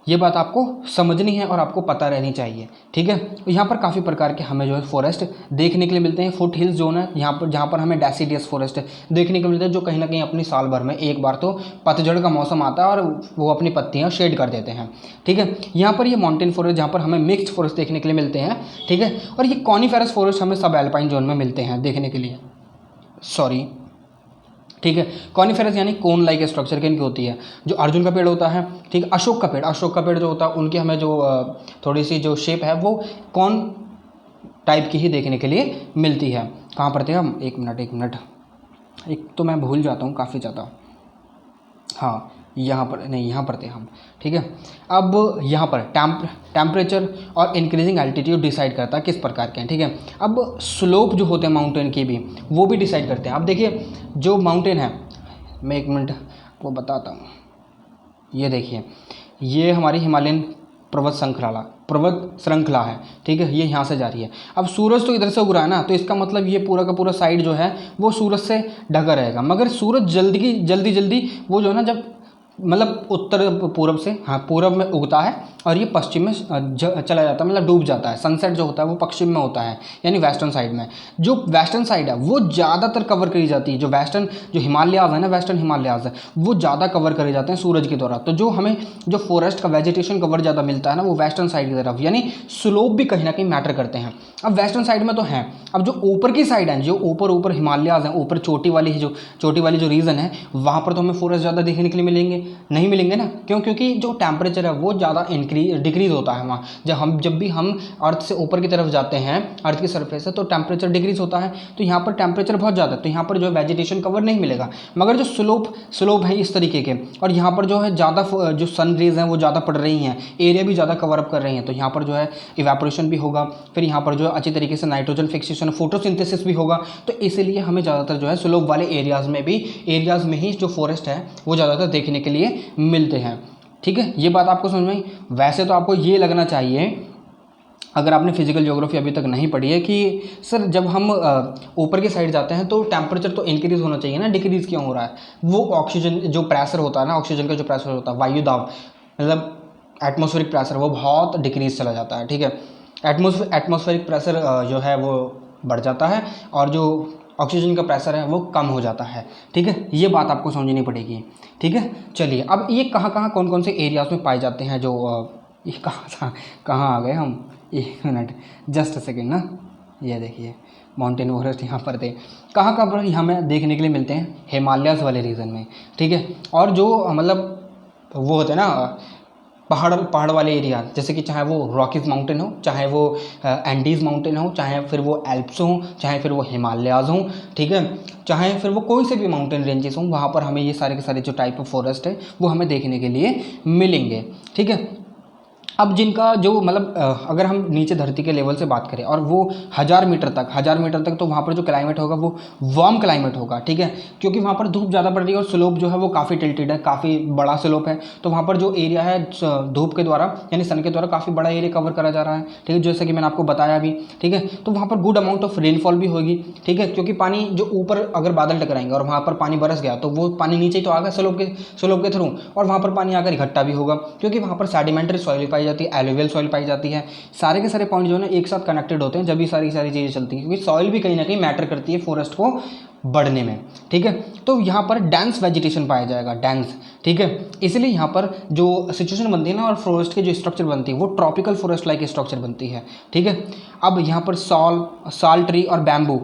ये बात आपको समझनी है और आपको पता रहनी चाहिए, ठीक है। यहाँ पर काफ़ी प्रकार के हमें जो है फॉरेस्ट देखने के लिए मिलते हैं। फुट हिल्स जोन है यहाँ पर, जहाँ पर हमें डेसिडियस फॉरेस्ट देखने को मिलता है, जो कहीं ना कहीं अपनी साल भर में एक बार तो पतझड़ का मौसम आता है और वो अपनी पत्तियाँ शेड कर देते हैं, ठीक है। यहाँ पर ये माउंटेन फॉरेस्ट, जहाँ पर हमें मिक्स्ड फॉरेस्ट देखने के लिए मिलते हैं, ठीक है। और ये कॉनिफेरस फॉरेस्ट हमें सब एल्पाइन जोन में मिलते हैं देखने के लिए, सॉरी, ठीक है। कॉनिफेरस यानी कोन लाइक स्ट्रक्चर की इनकी होती है। जो अर्जुन का पेड़ होता है, ठीक है, अशोक का पेड़ जो होता है उनकी हमें जो थोड़ी सी जो शेप है वो कौन टाइप की ही देखने के लिए मिलती है। कहाँ पढ़ते हैं हम, एक मिनट, एक तो मैं भूल जाता हूँ काफ़ी ज़्यादा, हाँ यहाँ पर नहीं, यहाँ पढ़ते हैं हम, ठीक है। अब यहाँ पर टेम्परेचर और इंक्रीजिंग एल्टीट्यूड डिसाइड करता है किस प्रकार के हैं, ठीक है। अब स्लोप जो होते हैं माउंटेन के भी, वो भी डिसाइड करते हैं। अब देखिए जो माउंटेन है, मैं एक मिनट आपको बताता हूँ, ये देखिए ये हमारी हिमालयन पर्वत श्रृंखला है, ठीक है, ये यहाँ से जा रही है। अब सूरज तो इधर से उग रहा है ना, तो इसका मतलब ये पूरा का पूरा साइड जो है वो सूरज से ढका रहेगा, मगर सूरज जल्दी वो जो है ना, जब मतलब उत्तर पूरब से, हाँ पूरब में उगता है और ये पश्चिम में चला जाता है, मतलब डूब जाता है। सनसेट जो होता है वो पश्चिम में होता है, यानी वेस्टर्न साइड में। जो वेस्टर्न साइड है वो ज़्यादातर कवर करी जाती है, जो हिमालयाज़ है ना, वेस्टर्न हिमालयाज़ है, वो ज़्यादा कवर करे जाते हैं सूरज के द्वारा। तो जो हमें जो फॉरेस्ट का वेजिटेशन कवर ज़्यादा मिलता है ना, वो वेस्टर्न साइड की तरफ, यानी स्लोप भी कहीं ना कहीं मैटर करते हैं। अब वेस्टर्न साइड में तो हैं, अब जो ऊपर की साइड है, जो ऊपर हिमालयाज़ हैं, ऊपर चोटी वाली जो रीजन है, वहाँ पर तो हमें फॉरेस्ट ज़्यादा देखने के लिए नहीं मिलेंगे ना। क्यों? क्योंकि जो टेम्परेचर है वो ज़्यादा डिक्रीज होता है वहाँ। जब भी हम अर्थ से ऊपर की तरफ जाते हैं, अर्थ की सरफेस से, तो टेम्परेचर डिक्रीज होता है। तो यहाँ पर टेम्परेचर बहुत ज़्यादा है, तो यहाँ पर जो वेजिटेशन कवर नहीं मिलेगा। मगर जो स्लोप है इस तरीके के, और यहाँ पर जो है ज़्यादा जो सन रेज हैं वो ज़्यादा पड़ रही हैं, एरिया भी ज़्यादा कवर अप कर रही हैं, तो यहाँ पर जो है इवेपोरेशन भी होगा, फिर यहाँ पर जो है अच्छी तरीके से नाइट्रोजन फिक्सेशन, फोटोसिंथेसिस भी होगा। तो इसीलिए हमें ज़्यादातर जो है स्लोप वाले एरियाज़ में ही जो फॉरेस्ट है वो ज़्यादातर देखने के लिए मिलते हैं, ठीक है। ये बात आपको समझ में आई। वैसे तो आपको ये लगना चाहिए, अगर आपने फिजिकल ज्योग्राफी अभी तक नहीं पढ़ी है, कि सर जब हम ऊपर की साइड जाते हैं तो टेम्परेचर तो इंक्रीज़ होना चाहिए ना, डिक्रीज़ क्यों हो रहा है? वो ऑक्सीजन जो प्रेशर होता है ना, ऑक्सीजन का जो प्रेशर होता है, वायु दाब, मतलब एटमॉस्फेरिक प्रेशर, वो बहुत डिक्रीज़ चला जाता है, ठीक है। एटमॉस्फेरिक प्रेशर जो है वो बढ़ जाता है, और जो ऑक्सीजन का प्रेशर है वो कम हो जाता है, ठीक है। ये बात आपको समझनी पड़ेगी, ठीक है। चलिए, अब ये कहाँ कौन से एरियाज़ में पाए जाते हैं, जो ये कहाँ आ गए हम, एक मिनट, जस्ट अ सेकेंड ना। ये देखिए माउंटेन फॉरेस्ट यहाँ पर थे, कहाँ पर हमें देखने के लिए मिलते हैं, हिमालयाज़ वाले रीजन में, ठीक है। और जो मतलब वो होते हैं ना पहाड़ वाले एरिया, जैसे कि चाहे वो रॉकीज माउंटेन हो, चाहे वो एंडीज़ माउंटेन हो, चाहे फिर वो एल्प्स हो, चाहे फिर वो हिमालयाज़ हो, ठीक है, चाहे फिर वो कोई से भी माउंटेन रेंजेस हों, वहाँ पर हमें ये सारे के सारे जो टाइप ऑफ फॉरेस्ट है वो हमें देखने के लिए मिलेंगे, ठीक है। अब जिनका जो मतलब अगर हम नीचे धरती के लेवल से बात करें, और वो 1000 मीटर तक, तो वहाँ पर जो क्लाइमेट होगा वो वार्म क्लाइमेट होगा, ठीक है। क्योंकि वहाँ पर धूप ज़्यादा पड़ रही है, और स्लोप जो है वो काफ़ी टिल्टेड है, काफ़ी बड़ा स्लोप है। तो वहाँ पर जो एरिया है धूप के द्वारा, यानी सन के द्वारा काफ़ी बड़ा एरिया कवर करा जा रहा है, ठीक है, जैसे कि मैंने आपको बताया भी, ठीक है। तो वहाँ पर गुड अमाउंट ऑफ रेनफॉल भी होगी, ठीक है, क्योंकि पानी जो ऊपर अगर बादल टकराएंगे और वहाँ पर पानी बरस गया, तो वो पानी नीचे ही तो आ गया स्लोप के थ्रू, और वहाँ पर पानी आकर इकट्ठा भी होगा, क्योंकि वहाँ पर सेडिमेंट्री सॉइल पाई जाती है, एलुवियल सॉइल पाई जाती है। सारे के सारे पॉइंट जो है ना एक साथ कनेक्टेड होते हैं, जब भी सारी चीज़ें चलती हैं, क्योंकि सॉइल भी कहीं ना कहीं मैटर करती है फॉरेस्ट को बढ़ने में, ठीक है। तो यहाँ पर डेंस वेजिटेशन पाया जाएगा, डेंस, ठीक है। इसलिए यहाँ पर जो सिचुएशन बनती है ना, और फॉरेस्ट की जो स्ट्रक्चर बनती है वो ट्रॉपिकल फॉरेस्ट लाइक स्ट्रक्चर बनती है, ठीक है। अब यहाँ पर साल ट्री और बैम्बू,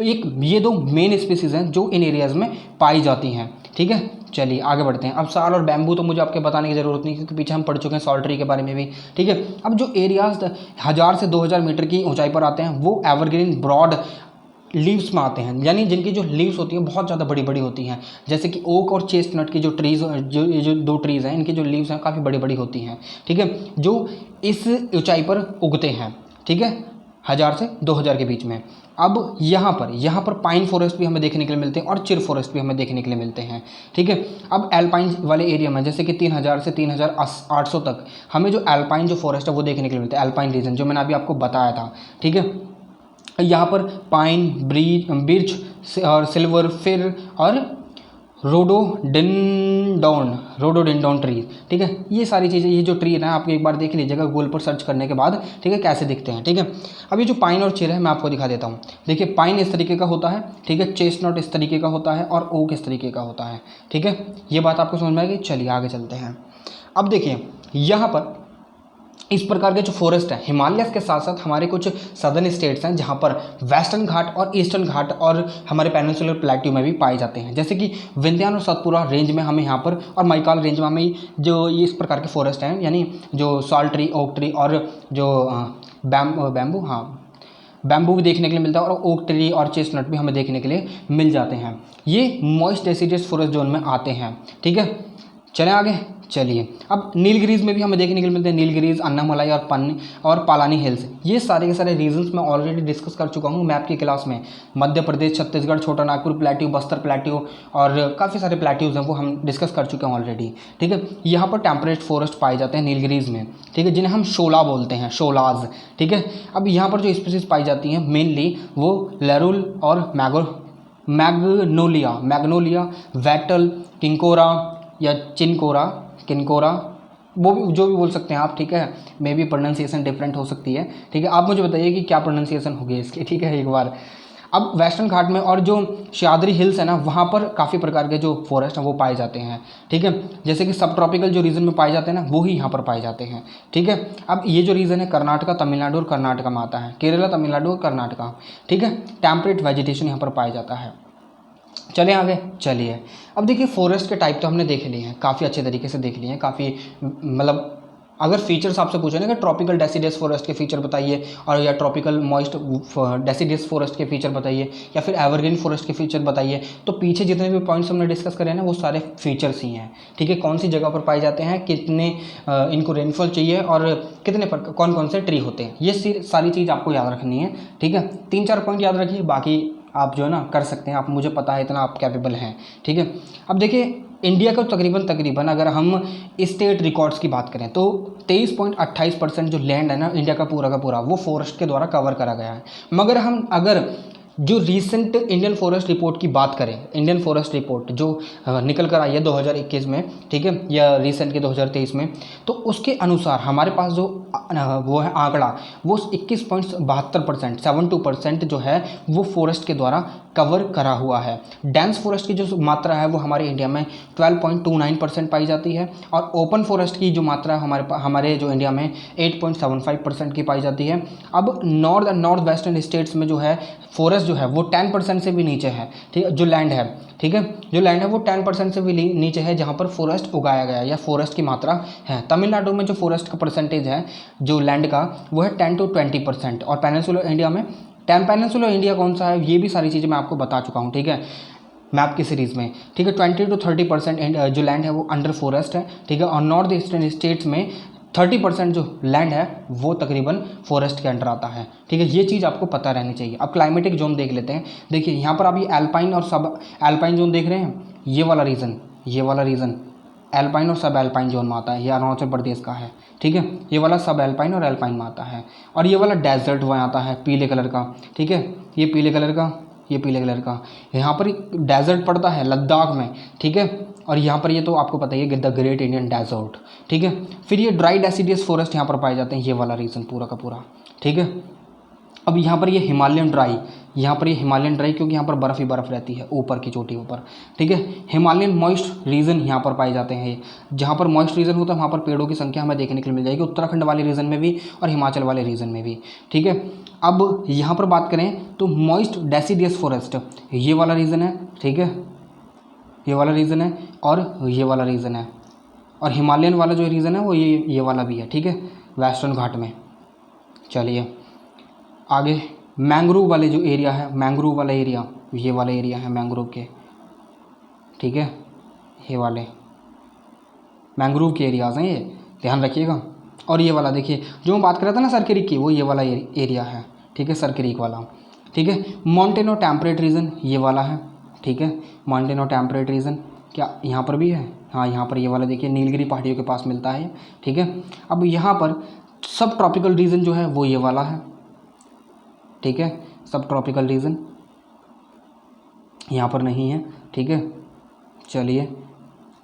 ये दो मेन स्पीसीज हैं जो इन एरियाज़ में पाई जाती हैं, ठीक है। चलिए आगे बढ़ते हैं। अब साल और बैम्बू तो मुझे आपके बताने की ज़रूरत नहीं, क्योंकि पीछे हम पढ़ चुके हैं सॉल ट्री के बारे में भी, ठीक है। अब जो एरियाज 1000 से 2000 मीटर की ऊंचाई पर आते हैं वो एवरग्रीन ब्रॉड लीव्स में आते हैं, यानी जिनकी जो लीव्स होती हैं बहुत ज़्यादा बड़ी बड़ी होती हैं, जैसे कि ओक और चेस्टनट की जो ट्रीज़, जो दो ट्रीज़ हैं, इनकी जो लीव्स हैं काफ़ी बड़ी बड़ी होती हैं, ठीक है, जो इस ऊंचाई पर उगते हैं, ठीक है, 1000 से 2000 के बीच में। अब यहाँ पर पाइन फॉरेस्ट भी हमें देखने के लिए मिलते हैं, और चिर फॉरेस्ट भी हमें देखने के लिए मिलते हैं, ठीक है। अब एल्पाइन वाले एरिया में, जैसे कि 3000 से 3800 तक हमें जो एल्पाइन जो फॉरेस्ट है वो देखने के लिए मिलता है, एल्पाइन रीजन जो मैंने अभी आपको बताया था, ठीक है। यहाँ पर पाइन, बिर्च और सिल्वर फिर और रोडोडेंड्रॉन ट्री, ठीक है। ये सारी चीज़ें, ये जो ट्री है ना, आपको एक बार देख लीजिएगा गूगल पर सर्च करने के बाद, ठीक है, कैसे दिखते हैं, ठीक है। अब ये जो पाइन और चिर है मैं आपको दिखा देता हूँ। देखिए पाइन इस तरीके का होता है, ठीक है, चेस्टनट इस तरीके का होता है, और ओक इस तरीके का होता है, ठीक है। ये बात आपको समझ में आएगी। चलिए आगे चलते हैं। अब देखिए यहाँ पर इस प्रकार के जो फॉरेस्ट है हिमालयस के साथ साथ हमारे कुछ सदर्न स्टेट्स हैं जहाँ पर वेस्टर्न घाट और ईस्टर्न घाट और हमारे पेनिनसुलर प्लेट्यू में भी पाए जाते हैं। जैसे कि विंध्यान और सतपुरा रेंज में हमें यहाँ पर और मैकाल रेंज में हमें जो ये इस प्रकार के फॉरेस्ट हैं, यानी जो सॉल्ट ट्री, ओक ट्री और जो बैम्बू भी देखने के लिए मिलता है, और ओक ट्री और चेस्टनट भी हमें देखने के लिए मिल जाते हैं। ये मॉइस्ट डेसिडियस फॉरेस्ट जोन में आते हैं। ठीक है, चलें आगे। चलिए, अब नीलगिरीज में भी हमें देखने के लिए मिलते हैं, नीलगिरीज, अन्नामलाई और पालानी हिल्स। ये सारे के सारे रीजन्स मैं ऑलरेडी डिस्कस कर चुका हूँ मैप की क्लास में। मध्य प्रदेश, छत्तीसगढ़, छोटा नागपुर प्लेट्यू, बस्तर प्लेट्यू और काफ़ी सारे प्लेट्यूज हैं वो हम डिस्कस कर चुके हैं ऑलरेडी। ठीक है, यहाँ पर टेम्परेट फॉरेस्ट पाए जाते हैं नीलगिरीज में। ठीक है, जिन्हें हम शोला बोलते हैं, शोलाज। ठीक है, अब यहाँ पर जो स्पीसीज पाई जाती हैं मेनली वो लेरुल और मैग्नोलिया, वैटल, किंकोरा या किनकोरा, वो भी जो भी बोल सकते हैं आप। ठीक है, मे बी प्रोनाउंसिएशन डिफरेंट हो सकती है। ठीक है, आप मुझे बताइए कि क्या प्रोनाउंसिएशन होगी इसकी। ठीक है, एक बार। अब वेस्टर्न घाट में और जो सह्याद्री हिल्स है ना, वहाँ पर काफ़ी प्रकार के जो फॉरेस्ट हैं वो पाए जाते हैं। ठीक है, जैसे कि सब ट्रॉपिकल जो रीजन में पाए जाते हैं ना, वो ही यहाँ पर पाए जाते हैं। ठीक है, अब ये जो रीजन है कर्नाटका, तमिलनाडु और कर्नाटका में आता है, केरला, तमिलनाडु और कर्नाटका। ठीक है, टेम्परेट वेजिटेशन यहाँ पर पाया जाता है। चलें आगे। चलिए, अब देखिए फॉरेस्ट के टाइप तो हमने देख लिए हैं, काफ़ी अच्छे तरीके से देख लिए हैं, काफ़ी मतलब अगर फीचर्स आपसे पूछे ना कि ट्रॉपिकल डेसिडियस फॉरेस्ट के फीचर बताइए और या ट्रॉपिकल मॉइस्ट डेसिडियस फॉरेस्ट के फीचर बताइए या फिर एवरग्रीन फॉरेस्ट के फीचर बताइए, तो पीछे जितने भी पॉइंट्स हमने डिस्कस करे हैं ना वो सारे फीचर्स ही हैं। ठीक है, कौन सी जगह पर पाए जाते हैं, कितने इनको रेनफॉल चाहिए और कितने पर कौन कौन से ट्री होते हैं, ये सारी चीज़ आपको याद रखनी है। ठीक है, 3-4 पॉइंट याद रखिए, बाकी आप जो है ना कर सकते हैं, आप मुझे पता है इतना आप कैपेबल हैं। ठीक है, अब देखिए इंडिया का तकरीबन अगर हम स्टेट रिकॉर्ड्स की बात करें तो 23.28% जो लैंड है ना इंडिया का पूरा वो फॉरेस्ट के द्वारा कवर करा गया है। मगर हम अगर जो रिसेंट इंडियन फॉरेस्ट रिपोर्ट की बात करें, इंडियन फॉरेस्ट रिपोर्ट जो निकल कर आई है 2021 में, ठीक है, या रिसेंट के 2023 में, तो उसके अनुसार हमारे पास जो वो है आंकड़ा वो 21.72%, 72% जो है वो फॉरेस्ट के द्वारा कवर करा हुआ है। डेंस फॉरेस्ट की जो मात्रा है वो हमारे इंडिया में 12.29% पाई जाती है और ओपन फॉरेस्ट की जो मात्रा है हमारे जो इंडिया में 8.75% की पाई जाती है। अब north and north western states में जो है फॉरेस्ट जो है वो 10% से भी नीचे है। ठीक है, जो लैंड है, ठीक है, जो लैंड है वो 10% से भी नीचे है जहाँ पर फॉरेस्ट उगाया गया है या फॉरेस्ट की मात्रा है। तमिलनाडु में जो फॉरेस्ट का परसेंटेज है जो लैंड का वो है 10 to 20% और पेनिनसुलर इंडिया में पेनिनसुलर इंडिया कौन सा है ये भी सारी चीज़ें मैं आपको बता चुका हूँ। ठीक है, मैप की सीरीज़ में। ठीक है, 20 to 30% जो लैंड है वो अंडर फॉरेस्ट है। ठीक है, और नॉर्थ ईस्टर्न स्टेट्स में 30% जो लैंड है वो तकरीबन फॉरेस्ट के अंडर आता है। ठीक है, ये चीज़ आपको पता रहनी चाहिए। अब क्लाइमेटिक जोन देख लेते हैं। देखिए यहाँ पर आप ये एल्पाइन और सब एल्पाइन जोन देख रहे हैं, ये वाला रीजन एल्पाइन और सब एल्पाइन जोन में आता है, ये अरुणाचल प्रदेश का है। ठीक है, ये वाला सब एल्पाइन और एल्पाइन में आता है और ये वाला डेजर्ट वहाँ आता है पीले कलर का। ठीक है, ये पीले कलर का यहाँ पर डेजर्ट पड़ता है लद्दाख में। ठीक है, और यहाँ पर ये तो आपको पता ही है द ग्रेट इंडियन डेजर्ट। ठीक है, फिर ये ड्राई डेसिडियस फॉरेस्ट यहाँ पर पाए जाते हैं, ये वाला रीजन पूरा का पूरा। ठीक है, अब यहाँ पर ये हिमालयन ड्राई क्योंकि यहाँ पर बर्फ़ ही बर्फ़ रहती है ऊपर की चोटियों पर। ठीक है, हिमालयन मॉइस्ट रीजन यहाँ पर पाए जाते हैं। जहाँ पर मॉइस्ट रीजन होता है वहाँ पर पेड़ों की संख्या हमें देखने के लिए मिल जाएगी, उत्तराखंड वाले रीजन में भी और हिमाचल वाले रीजन में भी। ठीक है, अब यहाँ पर बात करें तो मॉइस्ट डेसिडियस फॉरेस्ट ये वाला रीजन है। ठीक है, ये वाला रीजन है और ये वाला रीजन है और हिमालयन वाला जो रीजन है वो ये वाला भी है। ठीक है, वेस्टर्न घाट में। चलिए आगे, मैंग्रोव वाले जो एरिया है, मैंग्रोव वाला एरिया, ये वाला एरिया है मैंग्रोव के। ठीक है, ये वाले मैंग्रोव के एरियाज़ हैं, ये ध्यान रखिएगा। और ये वाला देखिए जो मैं बात कर रहा था ना सर क्रीक की, वो ये वाला एरिया है। ठीक है, सर क्रीक वाला। ठीक है, माउंटेन और टेम्परेट रीजन ये वाला है। ठीक है, माउंटेन और टेम्परेट रीजन क्या यहाँ पर भी है? हाँ, यहाँ पर ये वाला देखिए नीलगिरी पहाड़ियों के पास मिलता है। ठीक है, अब यहाँ पर सब ट्रॉपिकल रीजन जो है वो ये वाला है। ठीक है, सब ट्रॉपिकल रीजन यहाँ पर नहीं है। ठीक है, चलिए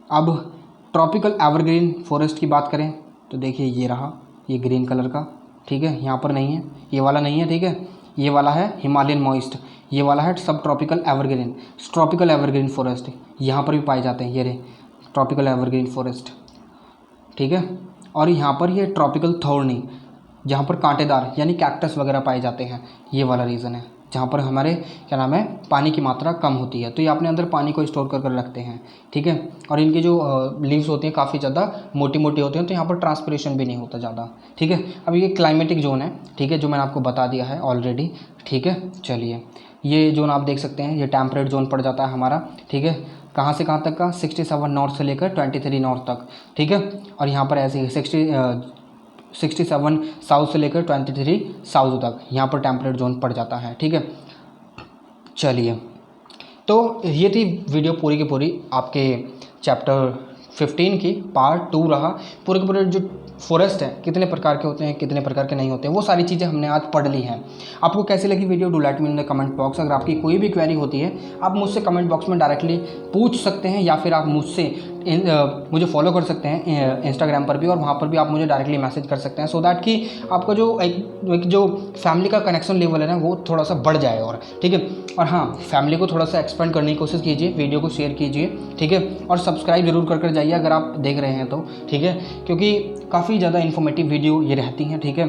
अब ट्रॉपिकल एवरग्रीन फॉरेस्ट की बात करें तो देखिए ये रहा, ये ग्रीन कलर का। ठीक है, यहाँ पर नहीं है, ये वाला नहीं है। ठीक है, ये वाला है हिमालयन मॉइस्ट, ये वाला है सब ट्रॉपिकल एवरग्रीन फॉरेस्ट, यहाँ पर भी पाए जाते हैं। ये रहे ट्रॉपिकल एवरग्रीन फॉरेस्ट। ठीक है, और यहाँ पर ये ट्रॉपिकल थॉर्नी, जहाँ पर कांटेदार यानी कैक्टस वगैरह पाए जाते हैं, ये वाला रीज़न है जहाँ पर हमारे क्या नाम है पानी की मात्रा कम होती है, तो ये अपने अंदर पानी को स्टोर कर रखते हैं, ठीक है। और इनकी जो लीव्स होती हैं काफ़ी ज़्यादा मोटी मोटी होती हैं, तो यहाँ पर ट्रांसपिरेशन भी नहीं होता ज़्यादा, ठीक है। अब ये क्लाइमेटिक जोन है, ठीक है, जो मैंने आपको बता दिया है ऑलरेडी, ठीक है। चलिए ये जोन आप देख सकते हैं, ये टेम्परेट जोन पड़ जाता है हमारा, ठीक है। कहाँ से कहाँ तक का, 67 नॉर्थ से लेकर 23 नॉर्थ तक, ठीक है। और यहाँ पर ऐसे 67 साउथ से लेकर 23 साउथ तक यहाँ पर टेम्परेट जोन पड़ जाता है, ठीक है। चलिए, तो ये थी वीडियो पूरी की पूरी आपके चैप्टर 15 की पार्ट 2 रहा। पूरे के पूरे जो फॉरेस्ट है कितने प्रकार के होते हैं, कितने प्रकार के नहीं होते हैं, वो सारी चीज़ें हमने आज पढ़ ली हैं। आपको कैसी लगी video, do let me in the comment box. अगर आपकी कोई भी क्वेरी होती है आप मुझसे कमेंट बॉक्स में डायरेक्टली पूछ सकते हैं, या फिर आप मुझसे मुझे फॉलो कर सकते हैं इंस्टाग्राम पर भी, और वहाँ पर भी आप मुझे डायरेक्टली मैसेज कर सकते हैं, सो दैट कि आपका जो एक जो फैमिली का कनेक्शन लेवल है ना वो थोड़ा सा बढ़ जाए, और ठीक है। और हाँ, फैमिली को थोड़ा सा एक्सपेंड करने की कोशिश कीजिए, वीडियो को शेयर कीजिए, ठीक है। और सब्सक्राइब जरूर कर जाइए अगर आप देख रहे हैं तो, ठीक है, क्योंकि काफ़ी ज़्यादा इन्फॉर्मेटिव वीडियो ये रहती हैं, ठीक है।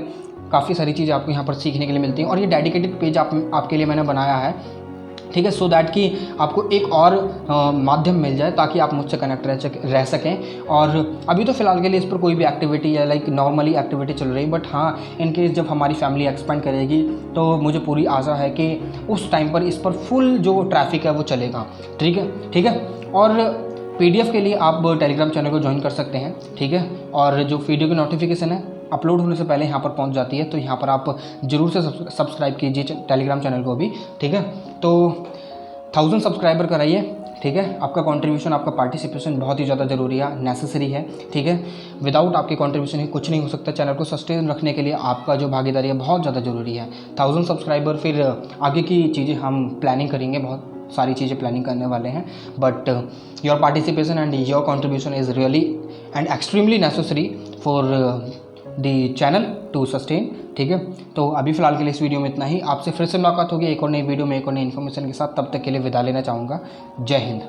काफ़ी सारी चीज़ें आपको यहाँ पर सीखने के लिए मिलती हैं, और ये डेडिकेटेड पेज आपके लिए मैंने बनाया है, ठीक है, सो दैट कि आपको एक और माध्यम मिल जाए ताकि आप मुझसे कनेक्ट रह सकें। और अभी तो फ़िलहाल के लिए इस पर कोई भी एक्टिविटी या लाइक नॉर्मली एक्टिविटी चल रही, बट हाँ, इन केस जब हमारी फैमिली एक्सपेंड करेगी तो मुझे पूरी आशा है कि उस टाइम पर इस पर फुल जो ट्रैफिक है वो चलेगा, ठीक है, ठीक है। और PDF के लिए आप टेलीग्राम चैनल को ज्वाइन कर सकते हैं, ठीक है। और जो वीडियो की नोटिफिकेशन है अपलोड होने से पहले यहाँ पर पहुँच जाती है, तो यहाँ पर आप ज़रूर से सब्सक्राइब कीजिए टेलीग्राम चैनल को भी, ठीक है। तो 1000 सब्सक्राइबर कराइए, ठीक है। आपका कंट्रीब्यूशन, आपका पार्टिसिपेशन बहुत ही ज़्यादा ज़रूरी है, नेसेसरी है, ठीक है। विदाउट आपके कंट्रीब्यूशन ही कुछ नहीं हो सकता। चैनल को सस्टेन रखने के लिए आपका जो भागीदारी है बहुत ज़्यादा ज़रूरी है। 1000 सब्सक्राइबर, फिर आगे की चीज़ें हम प्लानिंग करेंगे, बहुत सारी चीज़ें प्लानिंग करने वाले हैं, but your participation and your contribution is really and extremely necessary for the channel to sustain, ठीक है। तो अभी फ़िलहाल के लिए इस वीडियो में इतना ही। आपसे फिर से मुलाकात होगी एक और नई वीडियो में एक और नई इन्फॉर्मेशन के साथ। तब तक के लिए विदा लेना चाहूँगा। जय हिंद।